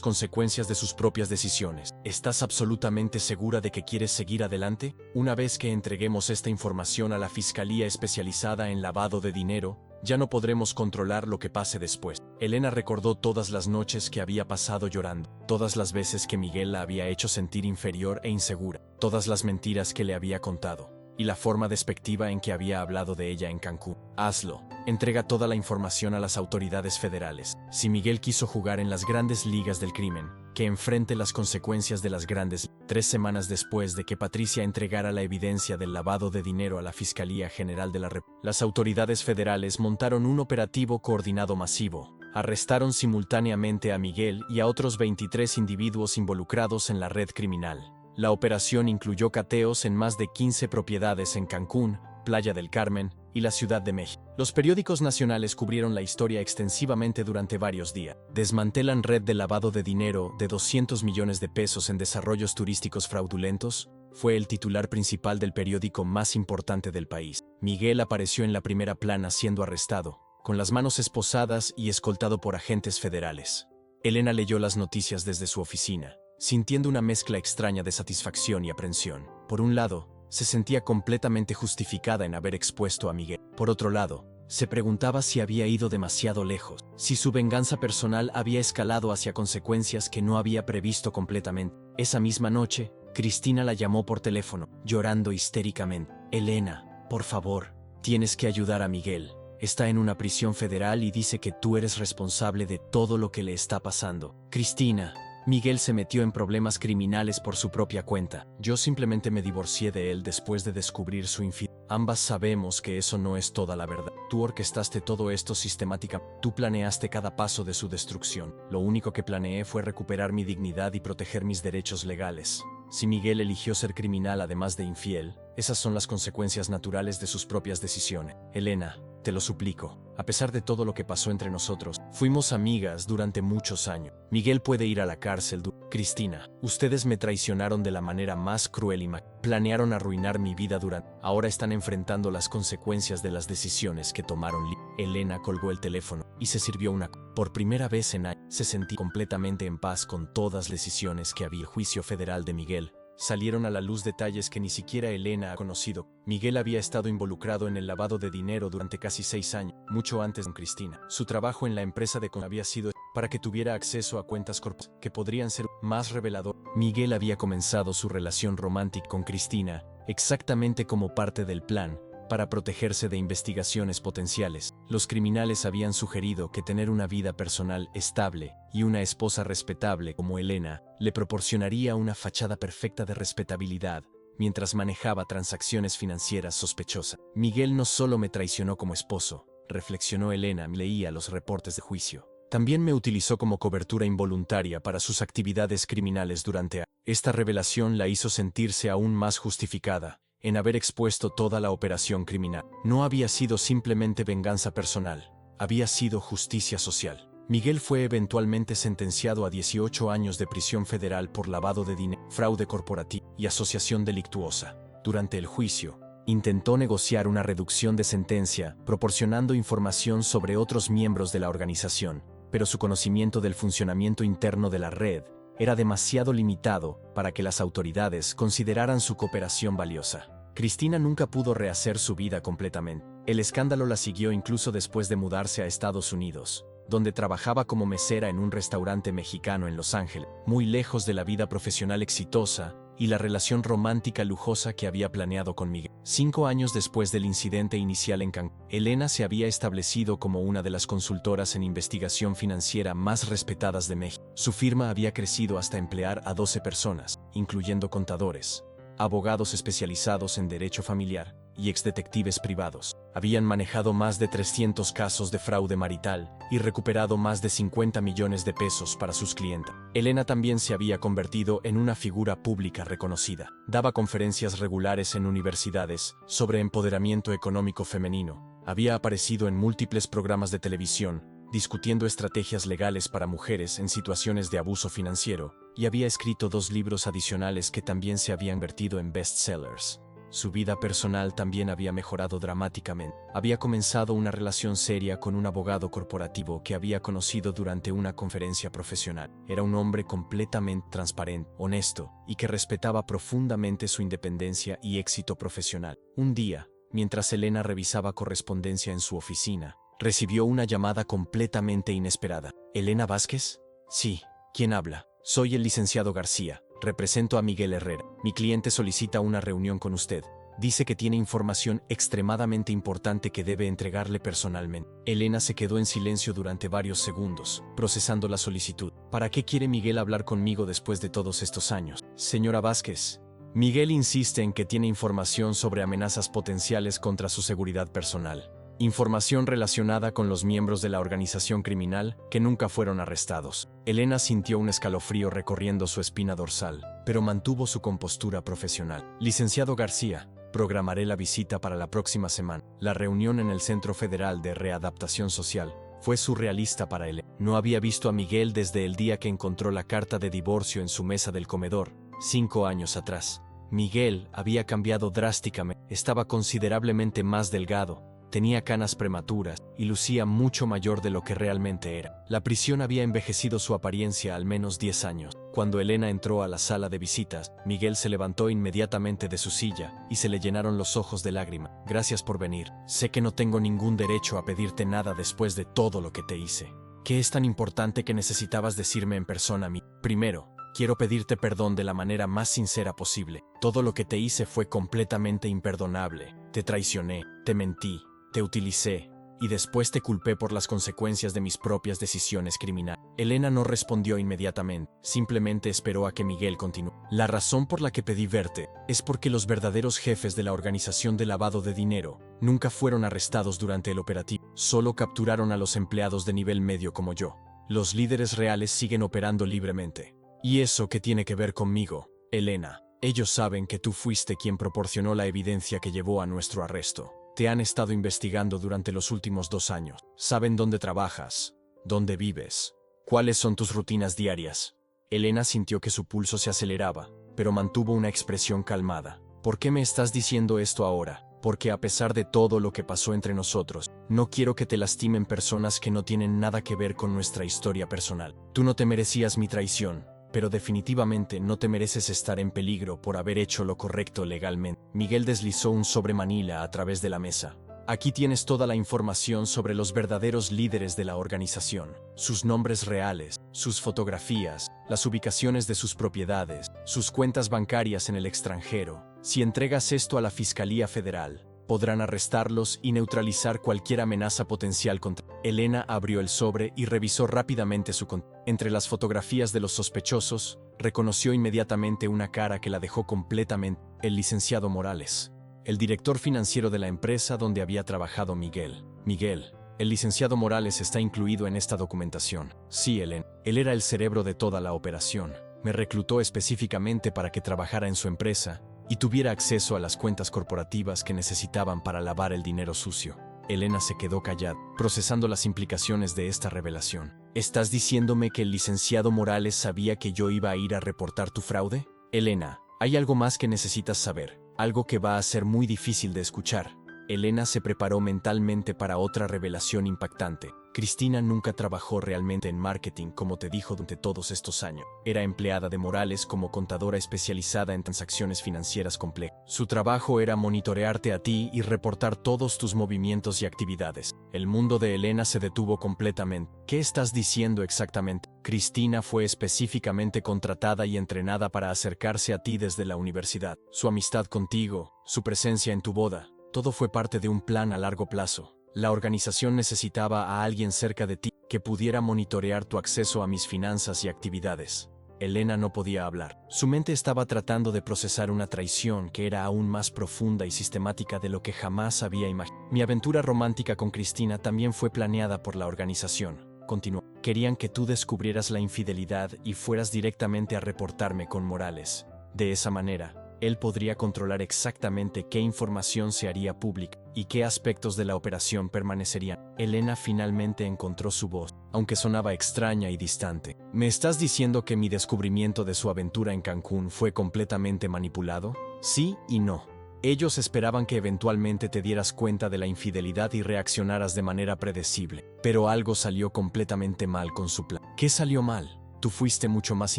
consecuencias de sus propias decisiones. ¿Estás absolutamente segura de que quieres seguir adelante? Una vez que entreguemos esta información a la Fiscalía especializada en lavado de dinero, ya no podremos controlar lo que pase después. Elena recordó todas las noches que había pasado llorando, todas las veces que Miguel la había hecho sentir inferior e insegura, todas las mentiras que le había contado, y la forma despectiva en que había hablado de ella en Cancún. Hazlo. Entrega toda la información a las autoridades federales. Si Miguel quiso jugar en las grandes ligas del crimen, que enfrente las consecuencias de las grandes. 3 semanas después de que Patricia entregara la evidencia del lavado de dinero a la Fiscalía General de la República, las autoridades federales montaron un operativo coordinado masivo. Arrestaron simultáneamente a Miguel y a otros 23 individuos involucrados en la red criminal. La operación incluyó cateos en más de 15 propiedades en Cancún, Playa del Carmen y la Ciudad de México. Los periódicos nacionales cubrieron la historia extensivamente durante varios días. Desmantelan red de lavado de dinero de 200 millones de pesos en desarrollos turísticos fraudulentos, fue el titular principal del periódico más importante del país. Miguel apareció en la primera plana siendo arrestado, con las manos esposadas y escoltado por agentes federales. Elena leyó las noticias desde su oficina, sintiendo una mezcla extraña de satisfacción y aprensión. Por un lado, se sentía completamente justificada en haber expuesto a Miguel. Por otro lado, se preguntaba si había ido demasiado lejos, si su venganza personal había escalado hacia consecuencias que no había previsto completamente. Esa misma noche, Cristina la llamó por teléfono, llorando histéricamente. Elena, por favor, tienes que ayudar a Miguel. Está en una prisión federal y dice que tú eres responsable de todo lo que le está pasando. Cristina, Miguel se metió en problemas criminales por su propia cuenta. Yo simplemente me divorcié de él después de descubrir su infidelidad. Ambas sabemos que eso no es toda la verdad. Tú orquestaste todo esto sistemáticamente. Tú planeaste cada paso de su destrucción. Lo único que planeé fue recuperar mi dignidad y proteger mis derechos legales. Si Miguel eligió ser criminal además de infiel, esas son las consecuencias naturales de sus propias decisiones. Elena, te lo suplico. A pesar de todo lo que pasó entre nosotros, fuimos amigas durante muchos años. Miguel puede ir a la cárcel. Cristina, ustedes me traicionaron de la manera más cruel y planearon arruinar mi vida durante. Ahora están enfrentando las consecuencias de las decisiones que tomaron. Elena colgó el teléfono y se sirvió una. Por primera vez en años, se sentí completamente en paz con todas las decisiones que había. El juicio federal de Miguel salieron a la luz detalles que ni siquiera Elena ha conocido. Miguel había estado involucrado en el lavado de dinero durante casi 6 años, mucho antes de Cristina. Su trabajo en la empresa de había sido para que tuviera acceso a cuentas corporativas que podrían ser más revelador. Miguel había comenzado su relación romántica con Cristina, exactamente como parte del plan, para protegerse de investigaciones potenciales. Los criminales habían sugerido que tener una vida personal estable y una esposa respetable como Elena le proporcionaría una fachada perfecta de respetabilidad mientras manejaba transacciones financieras sospechosas. Miguel no solo me traicionó como esposo, reflexionó Elena, leía los reportes de juicio. También me utilizó como cobertura involuntaria para sus actividades criminales durante años. Esta revelación la hizo sentirse aún más justificada en haber expuesto toda la operación criminal. No había sido simplemente venganza personal, había sido justicia social. Miguel fue eventualmente sentenciado a 18 años de prisión federal por lavado de dinero, fraude corporativo y asociación delictuosa. Durante el juicio, intentó negociar una reducción de sentencia, proporcionando información sobre otros miembros de la organización, pero su conocimiento del funcionamiento interno de la red era demasiado limitado para que las autoridades consideraran su cooperación valiosa. Cristina nunca pudo rehacer su vida completamente. El escándalo la siguió incluso después de mudarse a Estados Unidos, donde trabajaba como mesera en un restaurante mexicano en Los Ángeles, muy lejos de la vida profesional exitosa y la relación romántica lujosa que había planeado con Miguel. 5 años después del incidente inicial en Cancún, Elena se había establecido como una de las consultoras en investigación financiera más respetadas de México. Su firma había crecido hasta emplear a 12 personas, incluyendo contadores, abogados especializados en derecho familiar y exdetectives privados. Habían manejado más de 300 casos de fraude marital y recuperado más de 50 millones de pesos para sus clientes. Elena también se había convertido en una figura pública reconocida. Daba conferencias regulares en universidades sobre empoderamiento económico femenino. Había aparecido en múltiples programas de televisión, discutiendo estrategias legales para mujeres en situaciones de abuso financiero, y había escrito 2 libros adicionales que también se habían convertido en bestsellers. Su vida personal también había mejorado dramáticamente. Había comenzado una relación seria con un abogado corporativo que había conocido durante una conferencia profesional. Era un hombre completamente transparente, honesto, y que respetaba profundamente su independencia y éxito profesional. Un día, mientras Elena revisaba correspondencia en su oficina, recibió una llamada completamente inesperada. ¿Elena Vázquez? Sí. ¿Quién habla? Soy el licenciado García. Represento a Miguel Herrera. Mi cliente solicita una reunión con usted. Dice que tiene información extremadamente importante que debe entregarle personalmente. Elena se quedó en silencio durante varios segundos, procesando la solicitud. ¿Para qué quiere Miguel hablar conmigo después de todos estos años? Señora Vázquez, Miguel insiste en que tiene información sobre amenazas potenciales contra su seguridad personal. Información relacionada con los miembros de la organización criminal que nunca fueron arrestados. Elena sintió un escalofrío recorriendo su espina dorsal, pero mantuvo su compostura profesional. Licenciado García, programaré la visita para la próxima semana. La reunión en el Centro Federal de Readaptación Social fue surrealista para Elena. No había visto a Miguel desde el día que encontró la carta de divorcio en su mesa del comedor, 5 años atrás. Miguel había cambiado drásticamente, estaba considerablemente más delgado, tenía canas prematuras y lucía mucho mayor de lo que realmente era. La prisión había envejecido su apariencia al menos 10 años. Cuando Elena entró a la sala de visitas, Miguel se levantó inmediatamente de su silla y se le llenaron los ojos de lágrimas. Gracias por venir. Sé que no tengo ningún derecho a pedirte nada después de todo lo que te hice. ¿Qué es tan importante que necesitabas decirme en persona a mí? Primero, quiero pedirte perdón de la manera más sincera posible. Todo lo que te hice fue completamente imperdonable. Te traicioné, te mentí, te utilicé, y después te culpé por las consecuencias de mis propias decisiones criminales. Elena no respondió inmediatamente, simplemente esperó a que Miguel continuó. La razón por la que pedí verte es porque los verdaderos jefes de la organización de lavado de dinero nunca fueron arrestados durante el operativo, solo capturaron a los empleados de nivel medio como yo. Los líderes reales siguen operando libremente. ¿Y eso qué tiene que ver conmigo, Elena? Ellos saben que tú fuiste quien proporcionó la evidencia que llevó a nuestro arresto. Te han estado investigando durante los últimos 2 años. Saben dónde trabajas, dónde vives, cuáles son tus rutinas diarias. Elena sintió que su pulso se aceleraba, pero mantuvo una expresión calmada. ¿Por qué me estás diciendo esto ahora? Porque a pesar de todo lo que pasó entre nosotros, no quiero que te lastimen personas que no tienen nada que ver con nuestra historia personal. Tú no te merecías mi traición. pero definitivamente no te mereces estar en peligro por haber hecho lo correcto legalmente. Miguel deslizó un sobre manila a través de la mesa. Aquí tienes toda la información sobre los verdaderos líderes de la organización, sus nombres reales, sus fotografías, las ubicaciones de sus propiedades, sus cuentas bancarias en el extranjero. Si entregas esto a la Fiscalía Federal, podrán arrestarlos y neutralizar cualquier amenaza potencial contra. Elena abrió el sobre y revisó rápidamente su contenido. Entre las fotografías de los sospechosos, reconoció inmediatamente una cara que la dejó completamente: el licenciado Morales, el director financiero de la empresa donde había trabajado Miguel. Miguel, el licenciado Morales está incluido en esta documentación. Sí, Elena. Él era el cerebro de toda la operación. Me reclutó específicamente para que trabajara en su empresa y tuviera acceso a las cuentas corporativas que necesitaban para lavar el dinero sucio. Elena se quedó callada, procesando las implicaciones de esta revelación. ¿Estás diciéndome que el licenciado Morales sabía que yo iba a ir a reportar tu fraude? Elena, hay algo más que necesitas saber, algo que va a ser muy difícil de escuchar. Elena se preparó mentalmente para otra revelación impactante. Cristina nunca trabajó realmente en marketing, como te dijo durante todos estos años. Era empleada de Morales como contadora especializada en transacciones financieras complejas. Su trabajo era monitorearte a ti y reportar todos tus movimientos y actividades. El mundo de Elena se detuvo completamente. ¿Qué estás diciendo exactamente? Cristina fue específicamente contratada y entrenada para acercarse a ti desde la universidad. Su amistad contigo, su presencia en tu boda, todo fue parte de un plan a largo plazo. La organización necesitaba a alguien cerca de ti que pudiera monitorear tu acceso a mis finanzas y actividades. Elena no podía hablar. Su mente estaba tratando de procesar una traición que era aún más profunda y sistemática de lo que jamás había imaginado. Mi aventura romántica con Cristina también fue planeada por la organización. Continuó. Querían que tú descubrieras la infidelidad y fueras directamente a reportarme con Morales. De esa manera, él podría controlar exactamente qué información se haría pública y qué aspectos de la operación permanecerían. Elena finalmente encontró su voz, aunque sonaba extraña y distante. ¿Me estás diciendo que mi descubrimiento de su aventura en Cancún fue completamente manipulado? Sí y no. Ellos esperaban que eventualmente te dieras cuenta de la infidelidad y reaccionaras de manera predecible, pero algo salió completamente mal con su plan. ¿Qué salió mal? Tú fuiste mucho más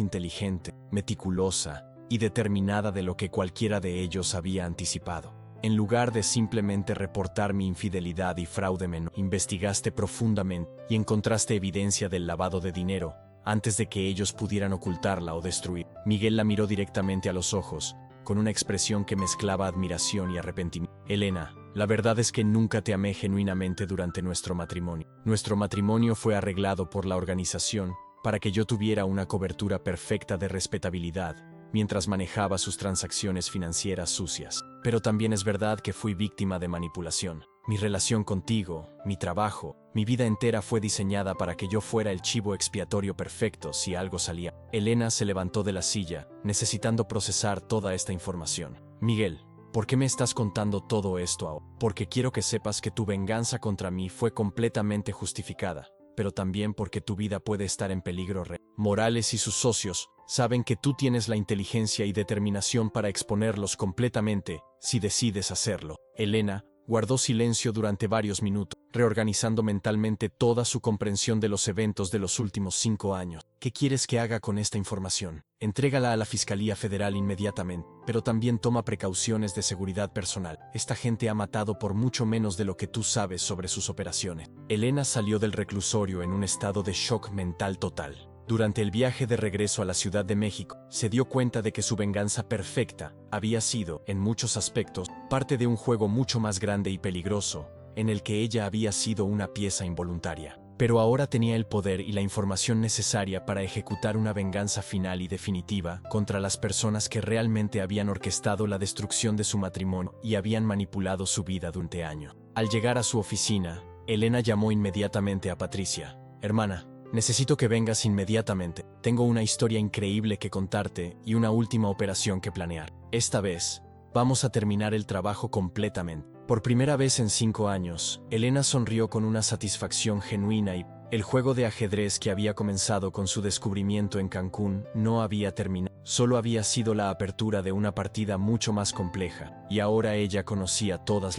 inteligente, meticulosa y determinada de lo que cualquiera de ellos había anticipado. En lugar de simplemente reportar mi infidelidad y fraude menor, investigaste profundamente y encontraste evidencia del lavado de dinero antes de que ellos pudieran ocultarla o destruir. Miguel la miró directamente a los ojos, con una expresión que mezclaba admiración y arrepentimiento. Elena, la verdad es que nunca te amé genuinamente durante nuestro matrimonio. Nuestro matrimonio fue arreglado por la organización para que yo tuviera una cobertura perfecta de respetabilidad mientras manejaba sus transacciones financieras sucias. Pero también es verdad que fui víctima de manipulación. Mi relación contigo, mi trabajo, mi vida entera fue diseñada para que yo fuera el chivo expiatorio perfecto si algo salía. Elena se levantó de la silla, necesitando procesar toda esta información. Miguel, ¿por qué me estás contando todo esto ahora? Porque quiero que sepas que tu venganza contra mí fue completamente justificada, pero también porque tu vida puede estar en peligro real. Morales y sus socios saben que tú tienes la inteligencia y determinación para exponerlos completamente si decides hacerlo. Elena guardó silencio durante varios minutos, reorganizando mentalmente toda su comprensión de los eventos de los últimos 5 años. ¿Qué quieres que haga con esta información? Entrégala a la Fiscalía Federal inmediatamente, pero también toma precauciones de seguridad personal. Esta gente ha matado por mucho menos de lo que tú sabes sobre sus operaciones. Elena salió del reclusorio en un estado de shock mental total. Durante el viaje de regreso a la Ciudad de México, se dio cuenta de que su venganza perfecta había sido, en muchos aspectos, parte de un juego mucho más grande y peligroso, en el que ella había sido una pieza involuntaria. Pero ahora tenía el poder y la información necesaria para ejecutar una venganza final y definitiva contra las personas que realmente habían orquestado la destrucción de su matrimonio y habían manipulado su vida durante años. Al llegar a su oficina, Elena llamó inmediatamente a Patricia. Hermana, necesito que vengas inmediatamente. Tengo una historia increíble que contarte y una última operación que planear. Esta vez, vamos a terminar el trabajo completamente. Por primera vez en 5 años, Elena sonrió con una satisfacción genuina y el juego de ajedrez que había comenzado con su descubrimiento en Cancún no había terminado. Solo había sido la apertura de una partida mucho más compleja, y ahora ella conocía todos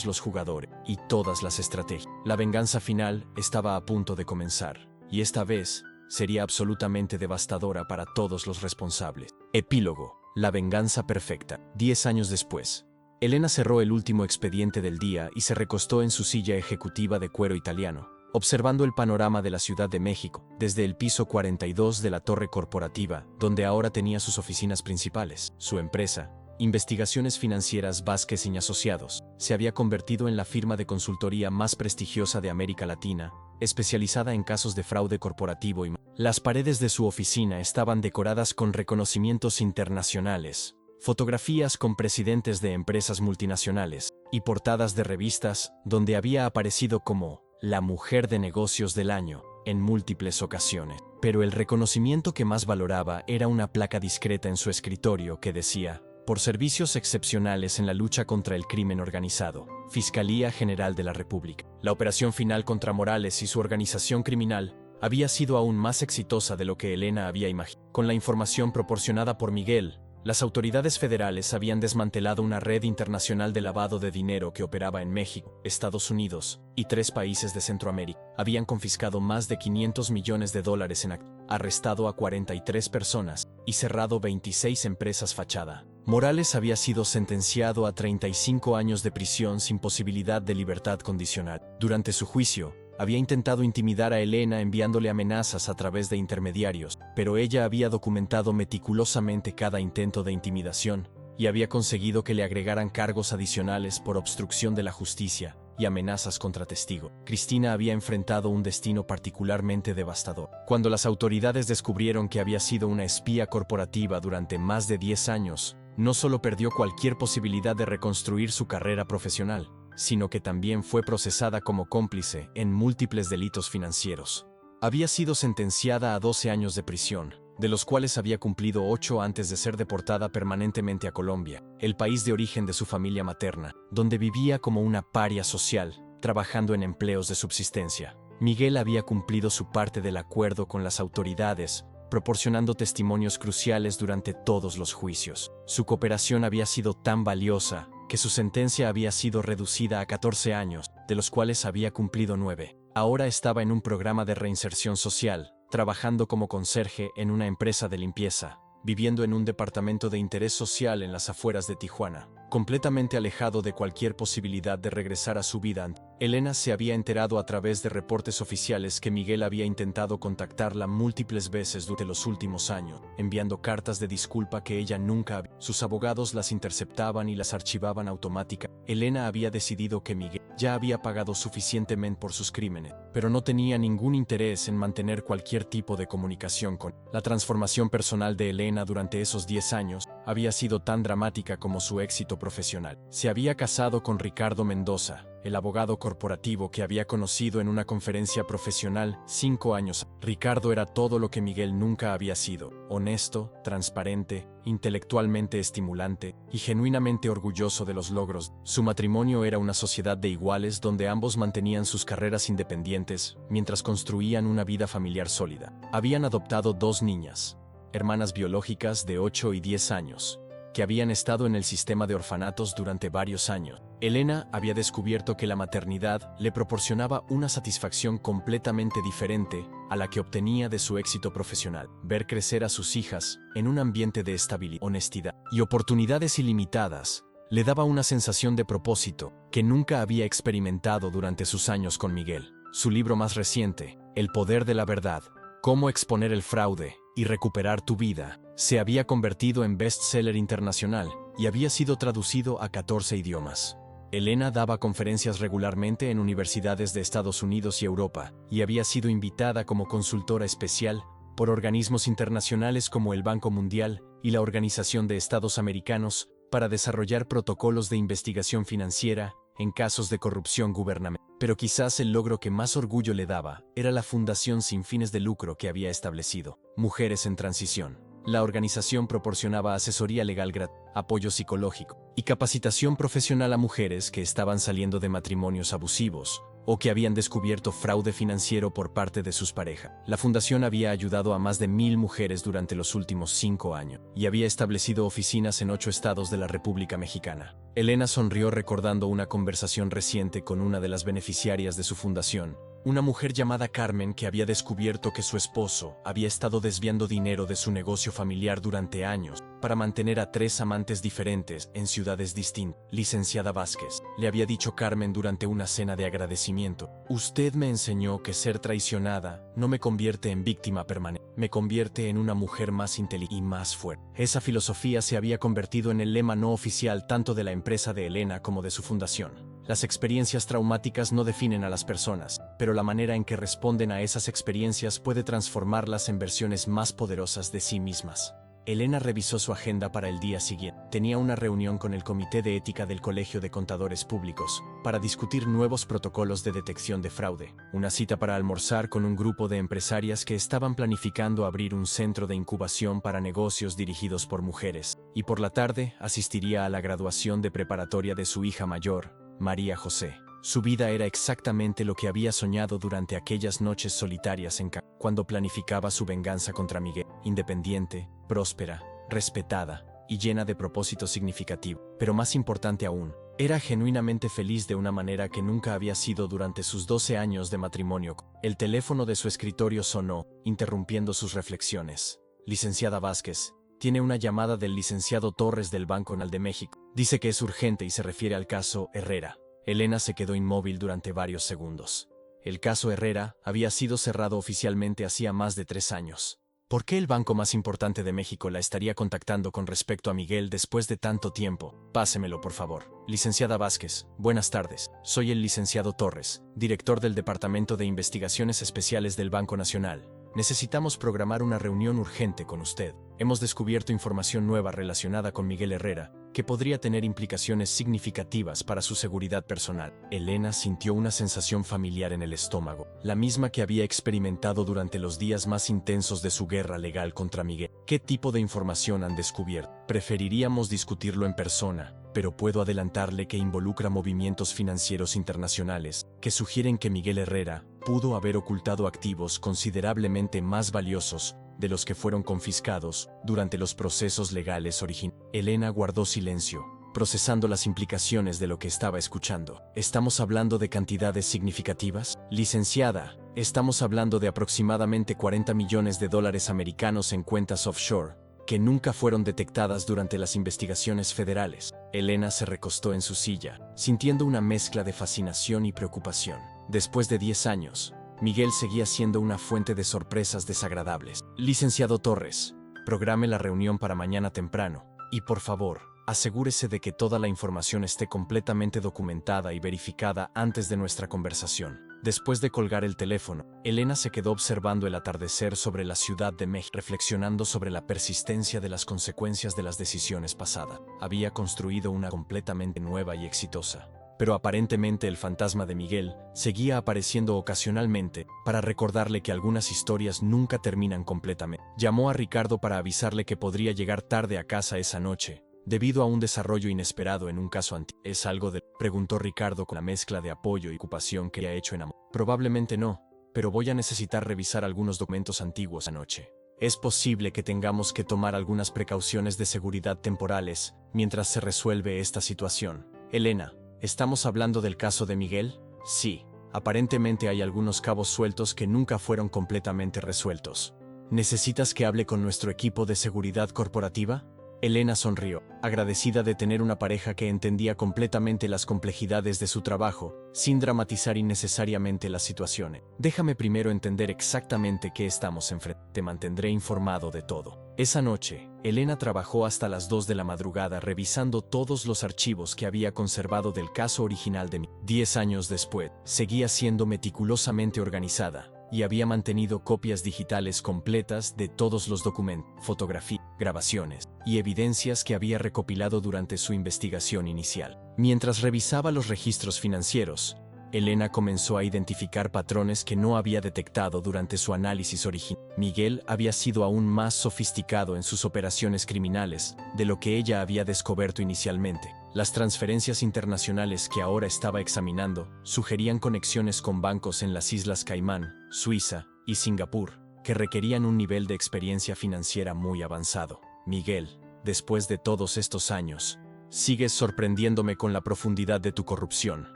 los jugadores y todas las estrategias. La venganza final estaba a punto de comenzar. Y esta vez, sería absolutamente devastadora para todos los responsables. Epílogo: la venganza perfecta. 10 años después, Elena cerró el último expediente del día y se recostó en su silla ejecutiva de cuero italiano, observando el panorama de la Ciudad de México, desde el piso 42 de la torre corporativa, donde ahora tenía sus oficinas principales. Su empresa, Investigaciones Financieras Vázquez y Asociados, se había convertido en la firma de consultoría más prestigiosa de América Latina, especializada en casos de fraude corporativo y... Las paredes de su oficina estaban decoradas con reconocimientos internacionales, fotografías con presidentes de empresas multinacionales y portadas de revistas donde había aparecido como la mujer de negocios del año en múltiples ocasiones. Pero el reconocimiento que más valoraba era una placa discreta en su escritorio que decía: por servicios excepcionales en la lucha contra el crimen organizado, Fiscalía General de la República. La operación final contra Morales y su organización criminal había sido aún más exitosa de lo que Elena había imaginado. Con la información proporcionada por Miguel, las autoridades federales habían desmantelado una red internacional de lavado de dinero que operaba en México, Estados Unidos y 3 países de Centroamérica. Habían confiscado más de $500 millones en activos, arrestado a 43 personas y cerrado 26 empresas fachada. Morales había sido sentenciado a 35 años de prisión sin posibilidad de libertad condicional. Durante su juicio, había intentado intimidar a Elena enviándole amenazas a través de intermediarios, pero ella había documentado meticulosamente cada intento de intimidación y había conseguido que le agregaran cargos adicionales por obstrucción de la justicia y amenazas contra testigo. Cristina había enfrentado un destino particularmente devastador. Cuando las autoridades descubrieron que había sido una espía corporativa durante más de 10 años, no solo perdió cualquier posibilidad de reconstruir su carrera profesional, sino que también fue procesada como cómplice en múltiples delitos financieros. Había sido sentenciada a 12 años de prisión, de los cuales había cumplido 8 antes de ser deportada permanentemente a Colombia, el país de origen de su familia materna, donde vivía como una paria social, trabajando en empleos de subsistencia. Miguel había cumplido su parte del acuerdo con las autoridades, proporcionando testimonios cruciales durante todos los juicios. Su cooperación había sido tan valiosa que su sentencia había sido reducida a 14 años, de los cuales había cumplido 9. Ahora estaba en un programa de reinserción social, trabajando como conserje en una empresa de limpieza, viviendo en un departamento de interés social en las afueras de Tijuana, completamente alejado de cualquier posibilidad de regresar a su vida. Elena se había enterado a través de reportes oficiales que Miguel había intentado contactarla múltiples veces durante los últimos años, enviando cartas de disculpa que ella nunca había. Sus abogados las interceptaban y las archivaban automáticamente. Elena había decidido que Miguel ya había pagado suficientemente por sus crímenes, pero no tenía ningún interés en mantener cualquier tipo de comunicación con él. La transformación personal de Elena durante esos 10 años había sido tan dramática como su éxito profesional. Se había casado con Ricardo Mendoza, el abogado corporativo que había conocido en una conferencia profesional 5 años. Ricardo era todo lo que Miguel nunca había sido: honesto, transparente, intelectualmente estimulante y genuinamente orgulloso de los logros. Su matrimonio era una sociedad de iguales donde ambos mantenían sus carreras independientes mientras construían una vida familiar sólida. Habían adoptado 2 niñas, hermanas biológicas de 8 y 10 años, que habían estado en el sistema de orfanatos durante varios años. Elena había descubierto que la maternidad le proporcionaba una satisfacción completamente diferente a la que obtenía de su éxito profesional. Ver crecer a sus hijas en un ambiente de estabilidad, honestidad y oportunidades ilimitadas le daba una sensación de propósito que nunca había experimentado durante sus años con Miguel. Su libro más reciente, El poder de la verdad, cómo exponer el fraude y recuperar tu vida, se había convertido en bestseller internacional y había sido traducido a 14 idiomas. Elena daba conferencias regularmente en universidades de Estados Unidos y Europa, y había sido invitada como consultora especial por organismos internacionales como el Banco Mundial y la Organización de Estados Americanos para desarrollar protocolos de investigación financiera en casos de corrupción gubernamental. Pero quizás el logro que más orgullo le daba era la fundación sin fines de lucro que había establecido, Mujeres en Transición. La organización proporcionaba asesoría legal gratuita, apoyo psicológico y capacitación profesional a mujeres que estaban saliendo de matrimonios abusivos o que habían descubierto fraude financiero por parte de sus parejas. La fundación había ayudado a más de 1000 mujeres durante los últimos 5 años y había establecido oficinas en 8 estados de la República Mexicana. Elena sonrió recordando una conversación reciente con una de las beneficiarias de su fundación, Una mujer llamada Carmen que había descubierto que su esposo había estado desviando dinero de su negocio familiar durante años para mantener a 3 amantes diferentes en ciudades distintas. Licenciada Vázquez, le había dicho Carmen durante una cena de agradecimiento: usted me enseñó que ser traicionada no me convierte en víctima permanente, me convierte en una mujer más inteligente y más fuerte. Esa filosofía se había convertido en el lema no oficial tanto de la empresa de Elena como de su fundación. Las experiencias traumáticas no definen a las personas, pero la manera en que responden a esas experiencias puede transformarlas en versiones más poderosas de sí mismas. Elena revisó su agenda para el día siguiente. Tenía una reunión con el Comité de Ética del Colegio de Contadores Públicos para discutir nuevos protocolos de detección de fraude, una cita para almorzar con un grupo de empresarias que estaban planificando abrir un centro de incubación para negocios dirigidos por mujeres, y por la tarde asistiría a la graduación de preparatoria de su hija mayor, María José. Su vida era exactamente lo que había soñado durante aquellas noches solitarias cuando planificaba su venganza contra Miguel. Independiente, próspera, respetada y llena de propósitos significativos. Pero más importante aún, era genuinamente feliz de una manera que nunca había sido durante sus 12 años de matrimonio. El teléfono de su escritorio sonó, interrumpiendo sus reflexiones. Licenciada Vázquez, tiene una llamada del licenciado Torres del Banco Nacional de México. Dice que es urgente y se refiere al caso Herrera. Elena se quedó inmóvil durante varios segundos. El caso Herrera había sido cerrado oficialmente hacía más de 3 años. ¿Por qué el banco más importante de México la estaría contactando con respecto a Miguel después de tanto tiempo? Pásemelo, por favor. Licenciada Vázquez, buenas tardes. Soy el licenciado Torres, director del Departamento de Investigaciones Especiales del Banco Nacional. Necesitamos programar una reunión urgente con usted. Hemos descubierto información nueva relacionada con Miguel Herrera, que podría tener implicaciones significativas para su seguridad personal. Elena sintió una sensación familiar en el estómago, la misma que había experimentado durante los días más intensos de su guerra legal contra Miguel. ¿Qué tipo de información han descubierto? Preferiríamos discutirlo en persona, pero puedo adelantarle que involucra movimientos financieros internacionales que sugieren que Miguel Herrera pudo haber ocultado activos considerablemente más valiosos de los que fueron confiscados durante los procesos legales originales. Elena guardó silencio, procesando las implicaciones de lo que estaba escuchando. ¿Estamos hablando de cantidades significativas? Licenciada, estamos hablando de aproximadamente 40 millones de dólares americanos en cuentas offshore, que nunca fueron detectadas durante las investigaciones federales. Elena se recostó en su silla, sintiendo una mezcla de fascinación y preocupación. Después de 10 años, Miguel seguía siendo una fuente de sorpresas desagradables. Licenciado Torres, programe la reunión para mañana temprano, y por favor, asegúrese de que toda la información esté completamente documentada y verificada antes de nuestra conversación. Después de colgar el teléfono, Elena se quedó observando el atardecer sobre la Ciudad de México, reflexionando sobre la persistencia de las consecuencias de las decisiones pasadas. Había construido una completamente nueva y exitosa. Pero aparentemente el fantasma de Miguel seguía apareciendo ocasionalmente para recordarle que algunas historias nunca terminan completamente. Llamó a Ricardo para avisarle que podría llegar tarde a casa esa noche, debido a un desarrollo inesperado en un caso antiguo. ¿Es algo de...? Preguntó Ricardo con la mezcla de apoyo y ocupación que ha hecho en amor. Probablemente no, pero voy a necesitar revisar algunos documentos antiguos anoche. Es posible que tengamos que tomar algunas precauciones de seguridad temporales mientras se resuelve esta situación. Elena, ¿estamos hablando del caso de Miguel? Sí, aparentemente hay algunos cabos sueltos que nunca fueron completamente resueltos. ¿Necesitas que hable con nuestro equipo de seguridad corporativa? Elena sonrió, agradecida de tener una pareja que entendía completamente las complejidades de su trabajo, sin dramatizar innecesariamente las situaciones. Déjame primero entender exactamente qué estamos enfrentando. Te mantendré informado de todo. Esa noche, Elena trabajó hasta las 2 de la madrugada revisando todos los archivos que había conservado del caso original de Miguel. 10 años después, seguía siendo meticulosamente organizada y había mantenido copias digitales completas de todos los documentos, fotografías, grabaciones y evidencias que había recopilado durante su investigación inicial. Mientras revisaba los registros financieros, Elena comenzó a identificar patrones que no había detectado durante su análisis original. Miguel había sido aún más sofisticado en sus operaciones criminales de lo que ella había descubierto inicialmente. Las transferencias internacionales que ahora estaba examinando sugerían conexiones con bancos en las Islas Caimán, Suiza y Singapur, que requerían un nivel de experiencia financiera muy avanzado. Miguel, después de todos estos años, sigues sorprendiéndome con la profundidad de tu corrupción.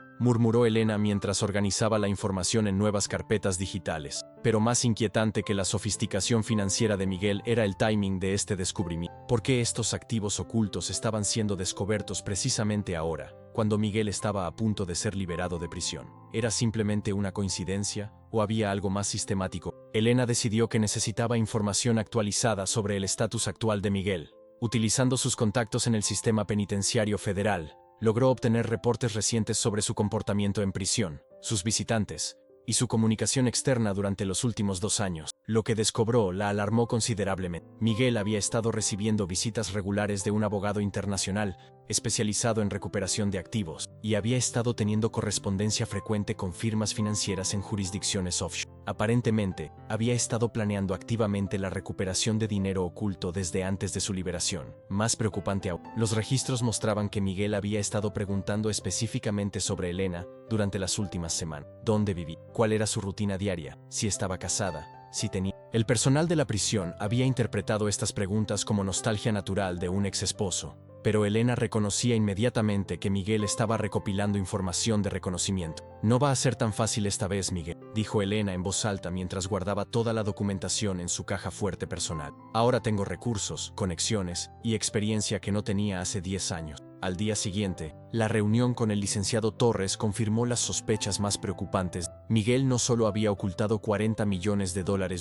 murmuró Elena mientras organizaba la información en nuevas carpetas digitales. Pero más inquietante que la sofisticación financiera de Miguel era el timing de este descubrimiento. ¿Por qué estos activos ocultos estaban siendo descubiertos precisamente ahora, cuando Miguel estaba a punto de ser liberado de prisión? ¿Era simplemente una coincidencia o había algo más sistemático? Elena decidió que necesitaba información actualizada sobre el estatus actual de Miguel. Utilizando sus contactos en el sistema penitenciario federal, logró obtener reportes recientes sobre su comportamiento en prisión, sus visitantes y su comunicación externa durante los últimos 2 años. Lo que descubrió la alarmó considerablemente. Miguel había estado recibiendo visitas regulares de un abogado internacional especializado en recuperación de activos, y había estado teniendo correspondencia frecuente con firmas financieras en jurisdicciones offshore. Aparentemente, había estado planeando activamente la recuperación de dinero oculto desde antes de su liberación. Más preocupante aún, los registros mostraban que Miguel había estado preguntando específicamente sobre Elena durante las últimas semanas. ¿Dónde vivía? ¿Cuál era su rutina diaria? ¿Si estaba casada? ¿Si tenía? El personal de la prisión había interpretado estas preguntas como nostalgia natural de un ex esposo. Pero Elena reconocía inmediatamente que Miguel estaba recopilando información de reconocimiento. «No va a ser tan fácil esta vez, Miguel», dijo Elena en voz alta mientras guardaba toda la documentación en su caja fuerte personal. «Ahora tengo recursos, conexiones y experiencia que no tenía hace 10 años». Al día siguiente, la reunión con el licenciado Torres confirmó las sospechas más preocupantes. Miguel no solo había ocultado $40 millones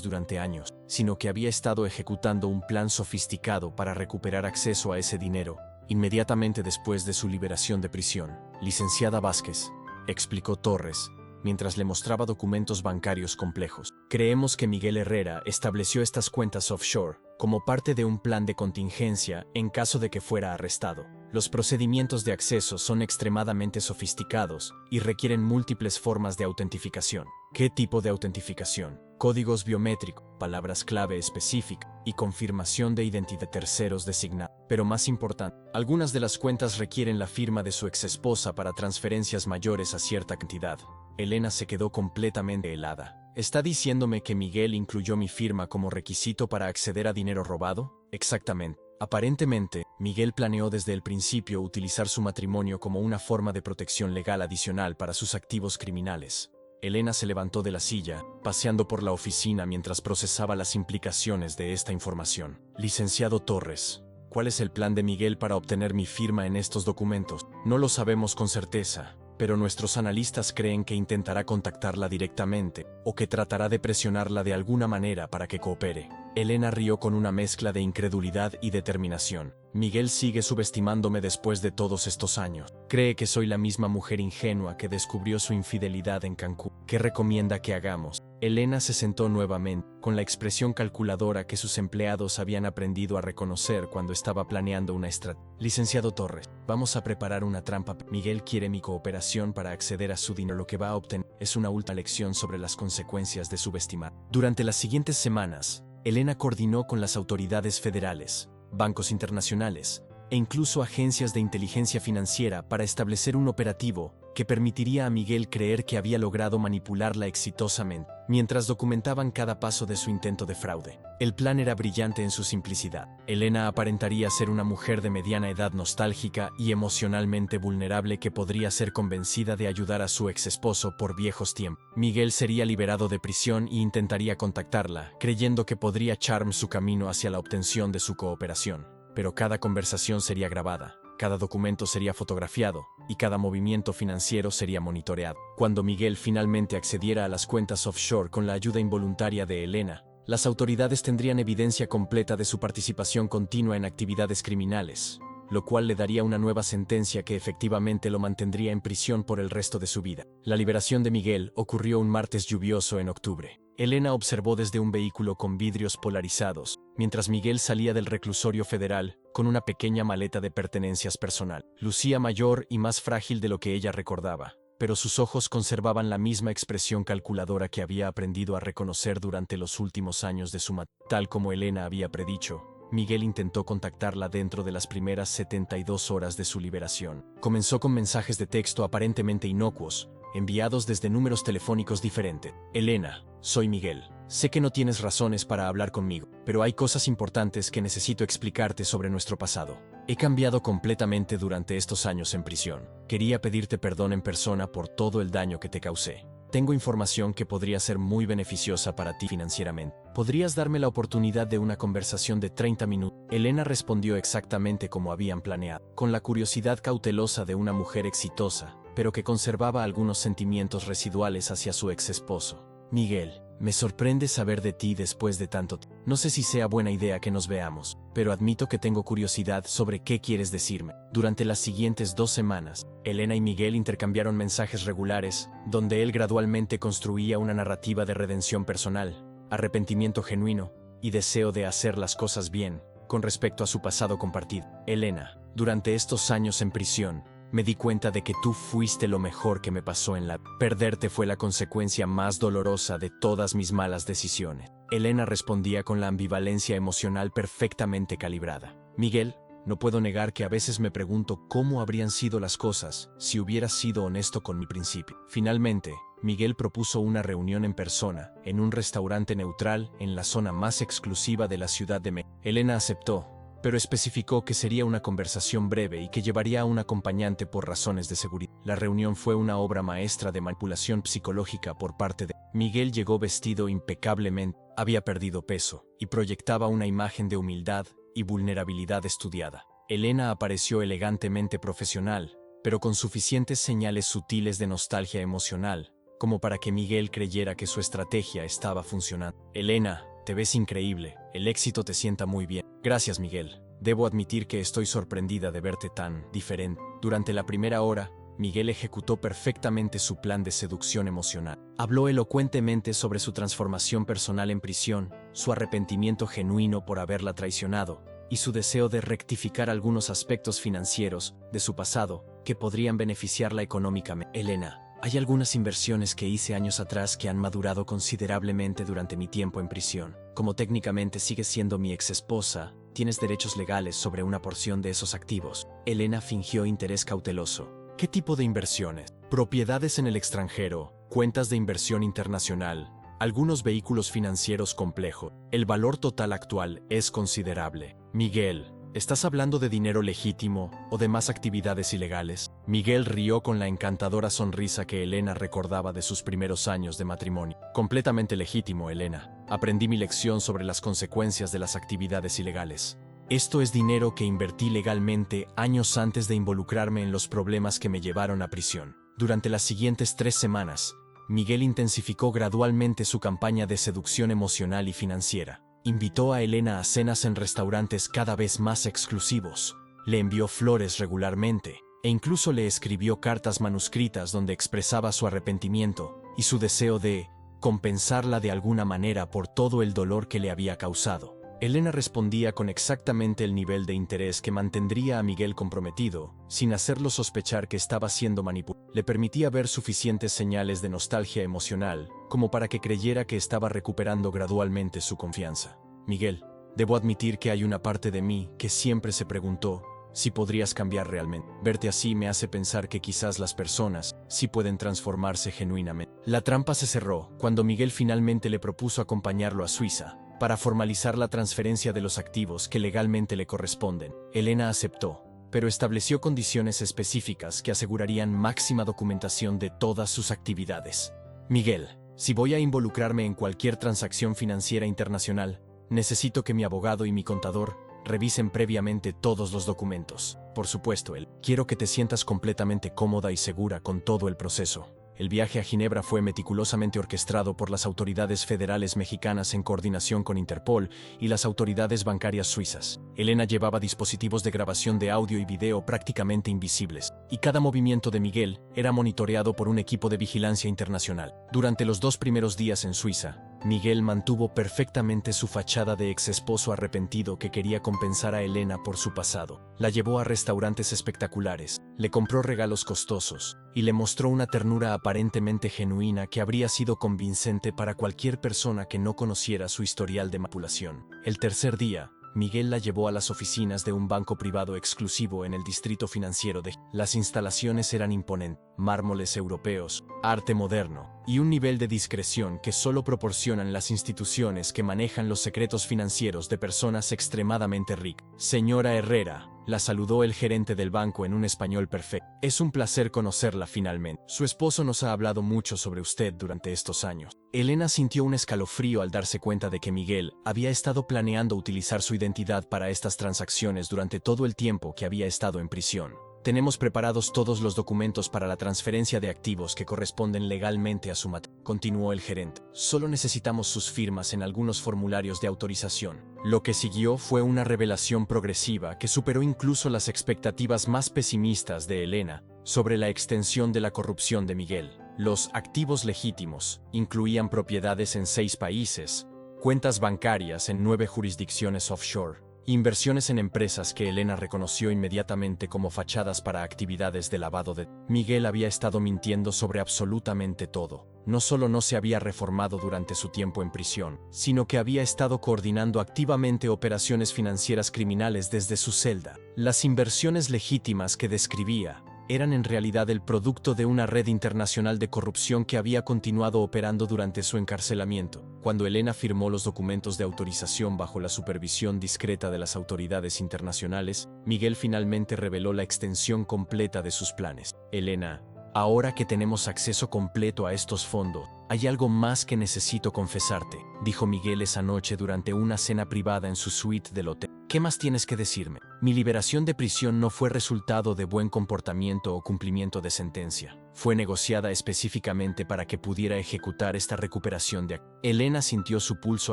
durante años, sino que había estado ejecutando un plan sofisticado para recuperar acceso a ese dinero inmediatamente después de su liberación de prisión. «Licenciada Vázquez», explicó Torres, mientras le mostraba documentos bancarios complejos. «Creemos que Miguel Herrera estableció estas cuentas offshore como parte de un plan de contingencia en caso de que fuera arrestado. Los procedimientos de acceso son extremadamente sofisticados y requieren múltiples formas de autentificación». «¿Qué tipo de autentificación?» «Códigos biométricos, palabras clave específicas y confirmación de identidad de terceros designados». Pero más importante, algunas de las cuentas requieren la firma de su exesposa para transferencias mayores a cierta cantidad. Elena se quedó completamente helada. ¿Está diciéndome que Miguel incluyó mi firma como requisito para acceder a dinero robado? Exactamente. Aparentemente, Miguel planeó desde el principio utilizar su matrimonio como una forma de protección legal adicional para sus activos criminales. Elena se levantó de la silla, paseando por la oficina mientras procesaba las implicaciones de esta información. «Licenciado Torres, ¿cuál es el plan de Miguel para obtener mi firma en estos documentos? No lo sabemos con certeza, pero nuestros analistas creen que intentará contactarla directamente o que tratará de presionarla de alguna manera para que coopere». Elena rió con una mezcla de incredulidad y determinación. «Miguel sigue subestimándome después de todos estos años. Cree que soy la misma mujer ingenua que descubrió su infidelidad en Cancún. ¿Qué recomienda que hagamos?» Elena se sentó nuevamente, con la expresión calculadora que sus empleados habían aprendido a reconocer cuando estaba planeando una estrategia. «Licenciado Torres, vamos a preparar una trampa. Miguel quiere mi cooperación para acceder a su dinero. Lo que va a obtener es una última lección sobre las consecuencias de subestimar». Durante las siguientes semanas, Elena coordinó con las autoridades federales, bancos internacionales e incluso agencias de inteligencia financiera para establecer un operativo que permitiría a Miguel creer que había logrado manipularla exitosamente, mientras documentaban cada paso de su intento de fraude. El plan era brillante en su simplicidad. Elena aparentaría ser una mujer de mediana edad nostálgica y emocionalmente vulnerable que podría ser convencida de ayudar a su ex esposo por viejos tiempos. Miguel sería liberado de prisión y intentaría contactarla, creyendo que podría charm su camino hacia la obtención de su cooperación. Pero cada conversación sería grabada, cada documento sería fotografiado y cada movimiento financiero sería monitoreado. Cuando Miguel finalmente accediera a las cuentas offshore con la ayuda involuntaria de Elena, las autoridades tendrían evidencia completa de su participación continua en actividades criminales, lo cual le daría una nueva sentencia que efectivamente lo mantendría en prisión por el resto de su vida. La liberación de Miguel ocurrió un martes lluvioso en octubre. Elena observó desde un vehículo con vidrios polarizados, mientras Miguel salía del reclusorio federal con una pequeña maleta de pertenencias personal. Lucía mayor y más frágil de lo que ella recordaba, pero sus ojos conservaban la misma expresión calculadora que había aprendido a reconocer durante los últimos años de su matrimonio. Tal como Elena había predicho, Miguel intentó contactarla dentro de las primeras 72 horas de su liberación. Comenzó con mensajes de texto aparentemente inocuos, enviados desde números telefónicos diferentes. «Elena, soy Miguel. sé que no tienes razones para hablar conmigo, pero hay cosas importantes que necesito explicarte sobre nuestro pasado. He cambiado completamente durante estos años en prisión. Quería pedirte perdón en persona por todo el daño que te causé. Tengo información que podría ser muy beneficiosa para ti financieramente. ¿Podrías darme la oportunidad de una conversación de 30 minutos? Elena respondió exactamente como habían planeado, con la curiosidad cautelosa de una mujer exitosa, pero que conservaba algunos sentimientos residuales hacia su ex esposo. Miguel, me sorprende saber de ti después de tanto tiempo. No sé si sea buena idea que nos veamos, pero admito que tengo curiosidad sobre qué quieres decirme. Durante las siguientes 2 semanas, Elena y Miguel intercambiaron mensajes regulares, donde él gradualmente construía una narrativa de redención personal, arrepentimiento genuino y deseo de hacer las cosas bien con respecto a su pasado compartido. Elena, durante estos años en prisión, me di cuenta de que tú fuiste lo mejor que me pasó en la vida. Perderte fue la consecuencia más dolorosa de todas mis malas decisiones. Elena respondía con la ambivalencia emocional perfectamente calibrada. Miguel, no puedo negar que a veces me pregunto cómo habrían sido las cosas si hubieras sido honesto con mi principio. Finalmente, Miguel propuso una reunión en persona, en un restaurante neutral en la zona más exclusiva de la Ciudad de México. Elena aceptó, pero especificó que sería una conversación breve y que llevaría a un acompañante por razones de seguridad. La reunión fue una obra maestra de manipulación psicológica por parte de Miguel. Llegó vestido impecablemente, había perdido peso y proyectaba una imagen de humildad y vulnerabilidad estudiada. Elena apareció elegantemente profesional, pero con suficientes señales sutiles de nostalgia emocional, como para que Miguel creyera que su estrategia estaba funcionando. Elena, te ves increíble, el éxito te sienta muy bien. Gracias, Miguel. Debo admitir que estoy sorprendida de verte tan diferente. Durante la primera hora, Miguel ejecutó perfectamente su plan de seducción emocional. Habló elocuentemente sobre su transformación personal en prisión, su arrepentimiento genuino por haberla traicionado, y su deseo de rectificar algunos aspectos financieros de su pasado que podrían beneficiarla económicamente. Elena, hay algunas inversiones que hice años atrás que han madurado considerablemente durante mi tiempo en prisión. Como técnicamente sigues siendo mi ex esposa, tienes derechos legales sobre una porción de esos activos. Elena fingió interés cauteloso. ¿Qué tipo de inversiones? Propiedades en el extranjero, cuentas de inversión internacional, algunos vehículos financieros complejos. El valor total actual es considerable. Miguel, ¿estás hablando de dinero legítimo o de más actividades ilegales? Miguel rió con la encantadora sonrisa que Elena recordaba de sus primeros años de matrimonio. Completamente legítimo, Elena. Aprendí mi lección sobre las consecuencias de las actividades ilegales. Esto es dinero que invertí legalmente años antes de involucrarme en los problemas que me llevaron a prisión. Durante las siguientes 3 semanas, Miguel intensificó gradualmente su campaña de seducción emocional y financiera. Invitó a Elena a cenas en restaurantes cada vez más exclusivos, le envió flores regularmente, e incluso le escribió cartas manuscritas donde expresaba su arrepentimiento y su deseo de compensarla de alguna manera por todo el dolor que le había causado. Elena respondía con exactamente el nivel de interés que mantendría a Miguel comprometido, sin hacerlo sospechar que estaba siendo manipulado. Le permitía ver suficientes señales de nostalgia emocional como para que creyera que estaba recuperando gradualmente su confianza. Miguel, debo admitir que hay una parte de mí que siempre se preguntó si podrías cambiar realmente. Verte así me hace pensar que quizás las personas sí pueden transformarse genuinamente. La trampa se cerró cuando Miguel finalmente le propuso acompañarlo a Suiza para formalizar la transferencia de los activos que legalmente le corresponden. Elena aceptó, pero estableció condiciones específicas que asegurarían máxima documentación de todas sus actividades. Miguel, si voy a involucrarme en cualquier transacción financiera internacional, necesito que mi abogado y mi contador revisen previamente todos los documentos. Por supuesto, quiero que te sientas completamente cómoda y segura con todo el proceso. El viaje a Ginebra fue meticulosamente orquestado por las autoridades federales mexicanas en coordinación con Interpol y las autoridades bancarias suizas. Elena llevaba dispositivos de grabación de audio y video prácticamente invisibles, y cada movimiento de Miguel era monitoreado por un equipo de vigilancia internacional. Durante los 2 primeros días en Suiza, Miguel mantuvo perfectamente su fachada de ex esposo arrepentido que quería compensar a Elena por su pasado. La llevó a restaurantes espectaculares, le compró regalos costosos y le mostró una ternura aparentemente genuina que habría sido convincente para cualquier persona que no conociera su historial de manipulación. El tercer día, Miguel la llevó a las oficinas de un banco privado exclusivo en el distrito financiero de... Las instalaciones eran imponentes, mármoles europeos, arte moderno, y un nivel de discreción que solo proporcionan las instituciones que manejan los secretos financieros de personas extremadamente ricas. Señora Herrera, la saludó el gerente del banco en un español perfecto. Es un placer conocerla finalmente. Su esposo nos ha hablado mucho sobre usted durante estos años. Elena sintió un escalofrío al darse cuenta de que Miguel había estado planeando utilizar su identidad para estas transacciones durante todo el tiempo que había estado en prisión. Tenemos preparados todos los documentos para la transferencia de activos que corresponden legalmente a su matrimonio, continuó el gerente. Solo necesitamos sus firmas en algunos formularios de autorización. Lo que siguió fue una revelación progresiva que superó incluso las expectativas más pesimistas de Elena sobre la extensión de la corrupción de Miguel. Los activos legítimos incluían propiedades en 6 países, cuentas bancarias en 9 jurisdicciones offshore, inversiones en empresas que Elena reconoció inmediatamente como fachadas para actividades de lavado de... Miguel había estado mintiendo sobre absolutamente todo. No solo no se había reformado durante su tiempo en prisión, sino que había estado coordinando activamente operaciones financieras criminales desde su celda. Las inversiones legítimas que describía eran en realidad el producto de una red internacional de corrupción que había continuado operando durante su encarcelamiento. Cuando Elena firmó los documentos de autorización bajo la supervisión discreta de las autoridades internacionales, Miguel finalmente reveló la extensión completa de sus planes. Elena, ahora que tenemos acceso completo a estos fondos, hay algo más que necesito confesarte, dijo Miguel esa noche durante una cena privada en su suite del hotel. ¿Qué más tienes que decirme? Mi liberación de prisión no fue resultado de buen comportamiento o cumplimiento de sentencia. Fue negociada específicamente para que pudiera ejecutar esta recuperación de... Elena sintió su pulso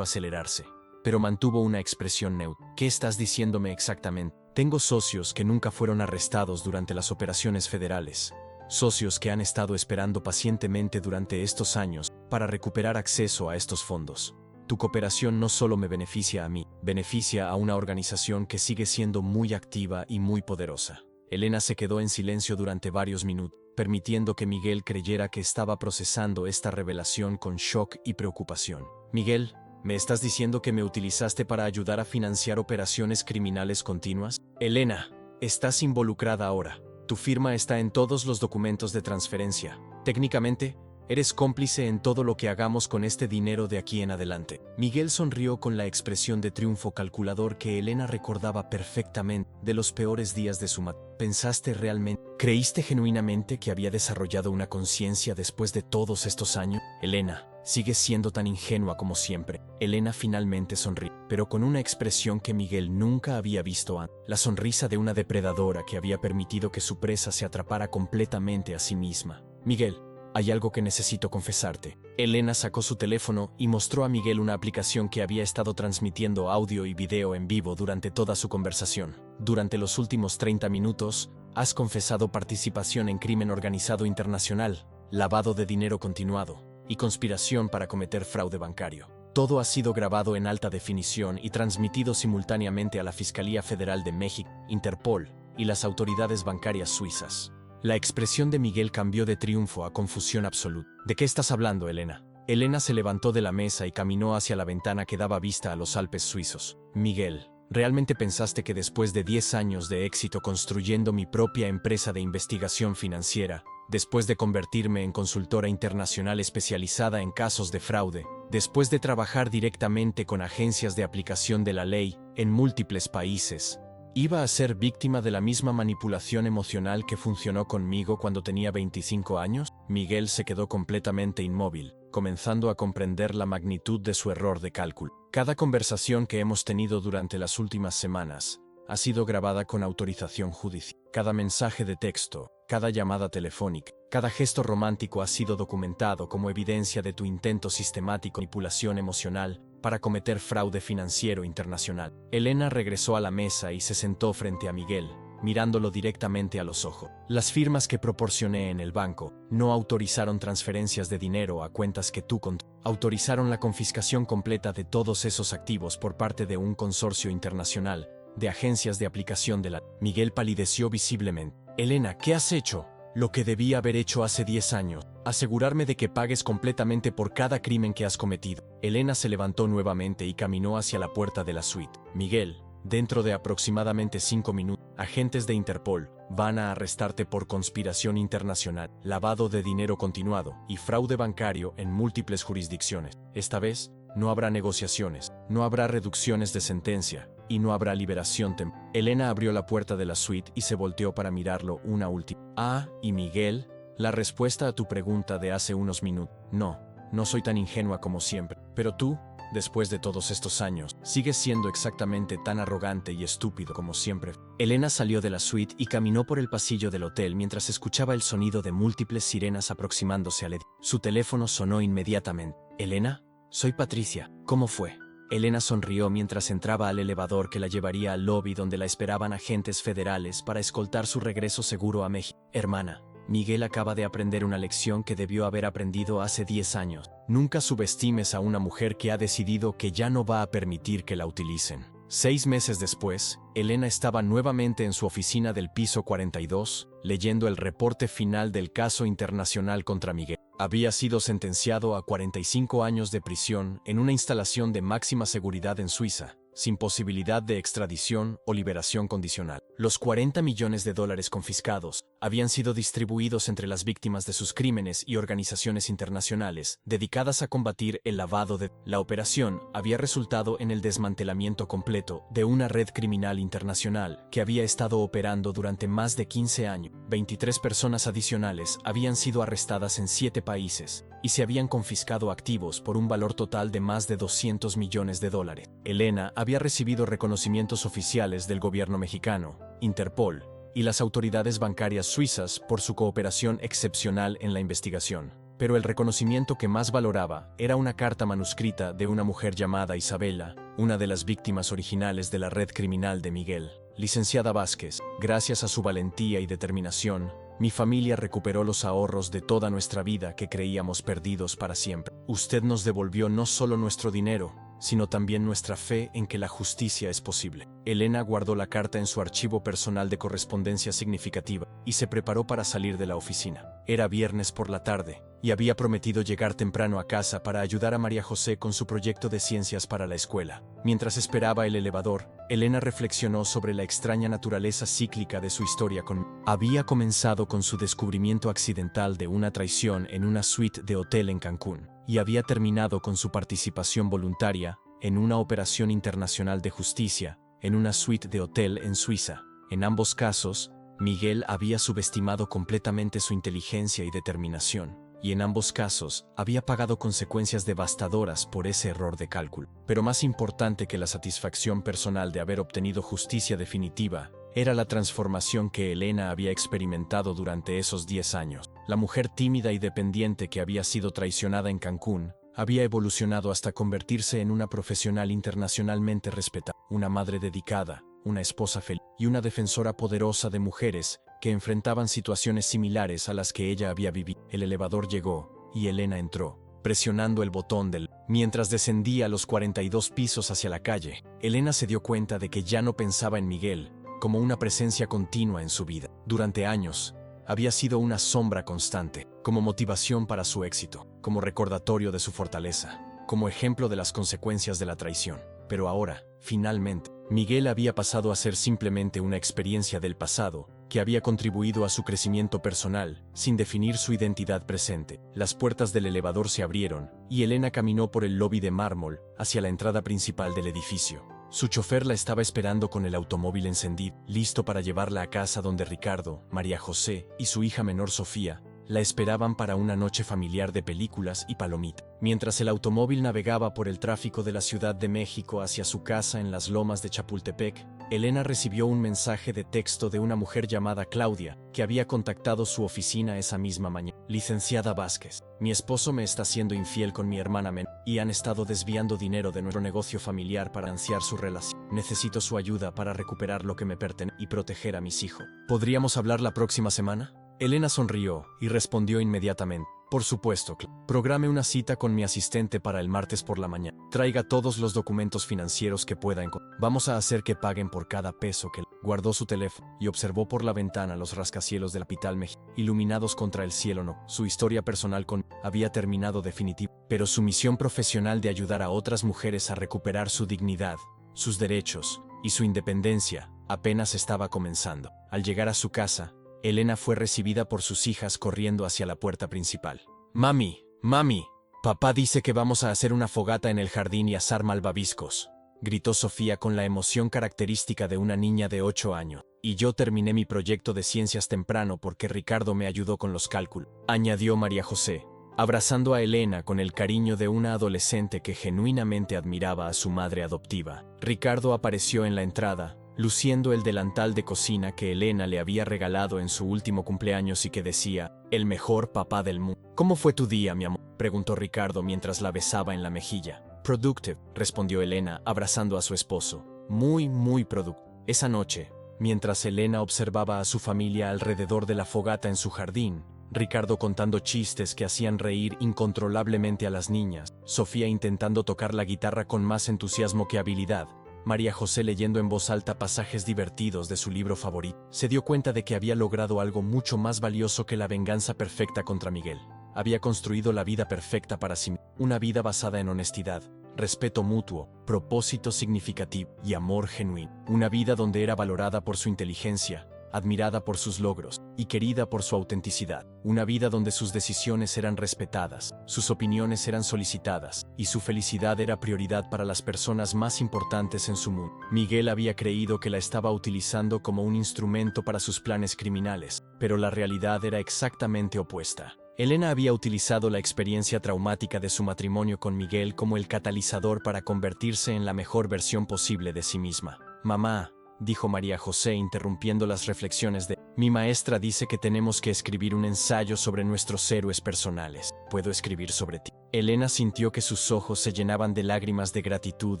acelerarse, pero mantuvo una expresión neutra. ¿Qué estás diciéndome exactamente? Tengo socios que nunca fueron arrestados durante las operaciones federales. Socios que han estado esperando pacientemente durante estos años para recuperar acceso a estos fondos. Tu cooperación no solo me beneficia a mí, beneficia a una organización que sigue siendo muy activa y muy poderosa. Elena se quedó en silencio durante varios minutos, permitiendo que Miguel creyera que estaba procesando esta revelación con shock y preocupación. Miguel, ¿me estás diciendo que me utilizaste para ayudar a financiar operaciones criminales continuas? Elena, estás involucrada ahora. Tu firma está en todos los documentos de transferencia. Técnicamente, eres cómplice en todo lo que hagamos con este dinero de aquí en adelante. Miguel sonrió con la expresión de triunfo calculador que Elena recordaba perfectamente de los peores días de su matrimonio. ¿Pensaste realmente? ¿Creíste genuinamente que había desarrollado una conciencia después de todos estos años? Elena, sigues siendo tan ingenua como siempre. Elena finalmente sonrió, pero con una expresión que Miguel nunca había visto antes. La sonrisa de una depredadora que había permitido que su presa se atrapara completamente a sí misma. Miguel, hay algo que necesito confesarte. Elena sacó su teléfono y mostró a Miguel una aplicación que había estado transmitiendo audio y video en vivo durante toda su conversación. Durante los últimos 30 minutos, has confesado participación en crimen organizado internacional, lavado de dinero continuado y conspiración para cometer fraude bancario. Todo ha sido grabado en alta definición y transmitido simultáneamente a la Fiscalía Federal de México, Interpol y las autoridades bancarias suizas. La expresión de Miguel cambió de triunfo a confusión absoluta. ¿De qué estás hablando, Elena? Elena se levantó de la mesa y caminó hacia la ventana que daba vista a los Alpes suizos. Miguel, ¿realmente pensaste que después de 10 años de éxito construyendo mi propia empresa de investigación financiera, después de convertirme en consultora internacional especializada en casos de fraude, después de trabajar directamente con agencias de aplicación de la ley en múltiples países, iba a ser víctima de la misma manipulación emocional que funcionó conmigo cuando tenía 25 años? Miguel se quedó completamente inmóvil, comenzando a comprender la magnitud de su error de cálculo. Cada conversación que hemos tenido durante las últimas semanas ha sido grabada con autorización judicial. Cada mensaje de texto, cada llamada telefónica, cada gesto romántico ha sido documentado como evidencia de tu intento sistemático de manipulación emocional para cometer fraude financiero internacional. Elena regresó a la mesa y se sentó frente a Miguel, mirándolo directamente a los ojos. Las firmas que proporcioné en el banco no autorizaron transferencias de dinero a cuentas que tú autorizaron la confiscación completa de todos esos activos por parte de un consorcio internacional de agencias de aplicación de la... Miguel palideció visiblemente. Elena, ¿qué has hecho? Lo que debía haber hecho hace 10 años. Asegurarme de que pagues completamente por cada crimen que has cometido. Elena se levantó nuevamente y caminó hacia la puerta de la suite. Miguel, Dentro de aproximadamente 5 minutos, agentes de Interpol van a arrestarte por conspiración internacional, lavado de dinero continuado y fraude bancario en múltiples jurisdicciones. Esta vez, no habrá negociaciones, no habrá reducciones de sentencia y no habrá liberación temporal. Elena abrió la puerta de la suite y se volteó para mirarlo una última. ¿Y Miguel? La respuesta a tu pregunta de hace unos minutos. No soy tan ingenua como siempre. Pero tú, después de todos estos años, sigues siendo exactamente tan arrogante y estúpido como siempre. Elena salió de la suite y caminó por el pasillo del hotel mientras escuchaba el sonido de múltiples sirenas aproximándose al edificio. Su teléfono sonó inmediatamente. ¿Elena? Soy Patricia. ¿Cómo fue? Elena sonrió mientras entraba al elevador que la llevaría al lobby donde la esperaban agentes federales para escoltar su regreso seguro a México. Hermana, Miguel acaba de aprender una lección que debió haber aprendido hace 10 años. Nunca subestimes a una mujer que ha decidido que ya no va a permitir que la utilicen. 6 meses después, Elena estaba nuevamente en su oficina del piso 42, leyendo el reporte final del caso internacional contra Miguel. Había sido sentenciado a 45 años de prisión en una instalación de máxima seguridad en Suiza, sin posibilidad de extradición o liberación condicional. Los 40 millones de dólares confiscados habían sido distribuidos entre las víctimas de sus crímenes y organizaciones internacionales dedicadas a combatir el lavado de... La operación había resultado en el desmantelamiento completo de una red criminal internacional que había estado operando durante más de 15 años. 23 personas adicionales habían sido arrestadas en 7 países y se habían confiscado activos por un valor total de más de 200 millones de dólares. Elena había recibido reconocimientos oficiales del gobierno mexicano, Interpol y las autoridades bancarias suizas por su cooperación excepcional en la investigación. Pero el reconocimiento que más valoraba era una carta manuscrita de una mujer llamada Isabela, una de las víctimas originales de la red criminal de Miguel. Licenciada Vázquez, gracias a su valentía y determinación, mi familia recuperó los ahorros de toda nuestra vida que creíamos perdidos para siempre. Usted nos devolvió no solo nuestro dinero, sino también nuestra fe en que la justicia es posible. Elena guardó la carta en su archivo personal de correspondencia significativa y se preparó para salir de la oficina. Era viernes por la tarde y había prometido llegar temprano a casa para ayudar a María José con su proyecto de ciencias para la escuela. Mientras esperaba el elevador, Elena reflexionó sobre la extraña naturaleza cíclica de su historia con... Había comenzado con su descubrimiento accidental de una traición en una suite de hotel en Cancún y había terminado con su participación voluntaria en una operación internacional de justicia en una suite de hotel en Suiza. En ambos casos, Miguel había subestimado completamente su inteligencia y determinación, y en ambos casos había pagado consecuencias devastadoras por ese error de cálculo. Pero más importante que la satisfacción personal de haber obtenido justicia definitiva, era la transformación que Elena había experimentado durante esos 10 años. La mujer tímida y dependiente que había sido traicionada en Cancún, había evolucionado hasta convertirse en una profesional internacionalmente respetada, una madre dedicada, una esposa feliz y una defensora poderosa de mujeres que enfrentaban situaciones similares a las que ella había vivido. El elevador llegó y Elena entró, presionando el botón del... Mientras descendía los 42 pisos hacia la calle, Elena se dio cuenta de que ya no pensaba en Miguel como una presencia continua en su vida. Durante años, había sido una sombra constante, como motivación para su éxito, como recordatorio de su fortaleza, como ejemplo de las consecuencias de la traición. Pero ahora, finalmente, Miguel había pasado a ser simplemente una experiencia del pasado que había contribuido a su crecimiento personal, sin definir su identidad presente. Las puertas del elevador se abrieron, y Elena caminó por el lobby de mármol hacia la entrada principal del edificio. Su chofer la estaba esperando con el automóvil encendido, listo para llevarla a casa donde Ricardo, María José y su hija menor Sofía la esperaban para una noche familiar de películas y palomitas. Mientras el automóvil navegaba por el tráfico de la Ciudad de México hacia su casa en las lomas de Chapultepec, Elena recibió un mensaje de texto de una mujer llamada Claudia, que había contactado su oficina esa misma mañana. Licenciada Vázquez, mi esposo me está siendo infiel con mi hermana menor y han estado desviando dinero de nuestro negocio familiar para financiar su relación. Necesito su ayuda para recuperar lo que me pertenece y proteger a mis hijos. ¿Podríamos hablar la próxima semana? Elena sonrió y respondió inmediatamente. Por supuesto, programe una cita con mi asistente para el martes por la mañana. Traiga todos los documentos financieros que pueda encontrar. Vamos a hacer que paguen por cada peso que... Guardó su teléfono y observó por la ventana los rascacielos de la capital mexicana, iluminados contra el cielo no. Su historia personal había terminado definitiva, pero su misión profesional de ayudar a otras mujeres a recuperar su dignidad, sus derechos y su independencia apenas estaba comenzando. Al llegar a su casa, Elena fue recibida por sus hijas corriendo hacia la puerta principal. «Mami, mami, papá dice que vamos a hacer una fogata en el jardín y asar malvaviscos», gritó Sofía con la emoción característica de una niña de 8 años. «Y yo terminé mi proyecto de ciencias temprano porque Ricardo me ayudó con los cálculos», añadió María José, abrazando a Elena con el cariño de una adolescente que genuinamente admiraba a su madre adoptiva. Ricardo apareció en la entrada, luciendo el delantal de cocina que Elena le había regalado en su último cumpleaños y que decía, «El mejor papá del mundo». «¿Cómo fue tu día, mi amor?», preguntó Ricardo mientras la besaba en la mejilla. «Productive», respondió Elena, abrazando a su esposo. Muy productive». Esa noche, mientras Elena observaba a su familia alrededor de la fogata en su jardín, Ricardo contando chistes que hacían reír incontrolablemente a las niñas, Sofía intentando tocar la guitarra con más entusiasmo que habilidad, María José leyendo en voz alta pasajes divertidos de su libro favorito, se dio cuenta de que había logrado algo mucho más valioso que la venganza perfecta contra Miguel. Había construido la vida perfecta para sí, una vida basada en honestidad, respeto mutuo, propósito significativo y amor genuino. Una vida donde era valorada por su inteligencia, admirada por sus logros y querida por su autenticidad. Una vida donde sus decisiones eran respetadas, sus opiniones eran solicitadas y su felicidad era prioridad para las personas más importantes en su mundo. Miguel había creído que la estaba utilizando como un instrumento para sus planes criminales, pero la realidad era exactamente opuesta. Elena había utilizado la experiencia traumática de su matrimonio con Miguel como el catalizador para convertirse en la mejor versión posible de sí misma. «Mamá», dijo María José interrumpiendo las reflexiones de «Mi maestra dice que tenemos que escribir un ensayo sobre nuestros héroes personales. ¿Puedo escribir sobre ti?». Elena sintió que sus ojos se llenaban de lágrimas de gratitud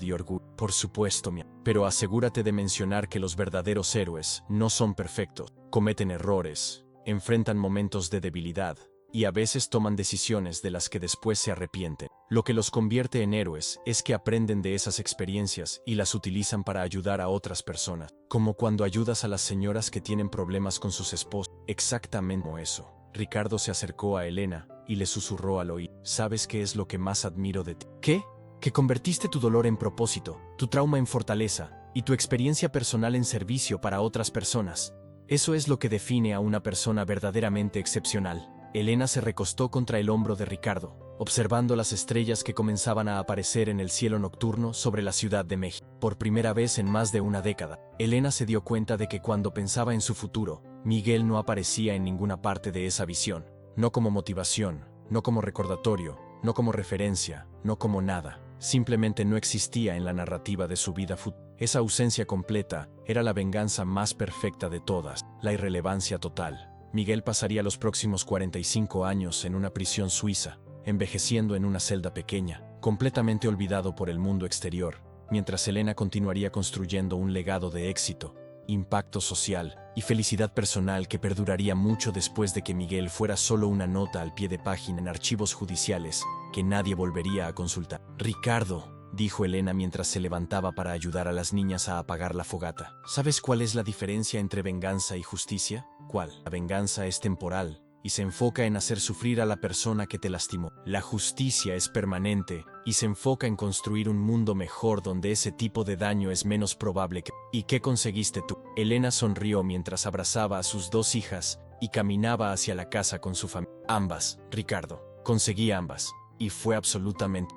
y orgullo. «Por supuesto, pero asegúrate de mencionar que los verdaderos héroes no son perfectos, cometen errores, enfrentan momentos de debilidad y a veces toman decisiones de las que después se arrepienten. Lo que los convierte en héroes es que aprenden de esas experiencias y las utilizan para ayudar a otras personas, como cuando ayudas a las señoras que tienen problemas con sus esposos». «Exactamente como eso». Ricardo se acercó a Elena y le susurró al oído, «¿Sabes qué es lo que más admiro de ti?». «¿Qué?». «Que convertiste tu dolor en propósito, tu trauma en fortaleza y tu experiencia personal en servicio para otras personas. Eso es lo que define a una persona verdaderamente excepcional». Elena se recostó contra el hombro de Ricardo, observando las estrellas que comenzaban a aparecer en el cielo nocturno sobre la Ciudad de México. Por primera vez en más de una década, Elena se dio cuenta de que cuando pensaba en su futuro, Miguel no aparecía en ninguna parte de esa visión. No como motivación, no como recordatorio, no como referencia, no como nada. Simplemente no existía en la narrativa de su vida futura. Esa ausencia completa era la venganza más perfecta de todas, la irrelevancia total. Miguel pasaría los próximos 45 años en una prisión suiza, envejeciendo en una celda pequeña, completamente olvidado por el mundo exterior, mientras Elena continuaría construyendo un legado de éxito, impacto social y felicidad personal que perduraría mucho después de que Miguel fuera solo una nota al pie de página en archivos judiciales que nadie volvería a consultar. «Ricardo», dijo Elena mientras se levantaba para ayudar a las niñas a apagar la fogata, «¿sabes cuál es la diferencia entre venganza y justicia?». «¿Cuál?». «La venganza es temporal y se enfoca en hacer sufrir a la persona que te lastimó. La justicia es permanente y se enfoca en construir un mundo mejor donde ese tipo de daño es menos probable que». «¿Y qué conseguiste tú?». Elena sonrió mientras abrazaba a sus 2 hijas y caminaba hacia la casa con su familia. «Ambas, Ricardo. Conseguí ambas. Y fue absolutamente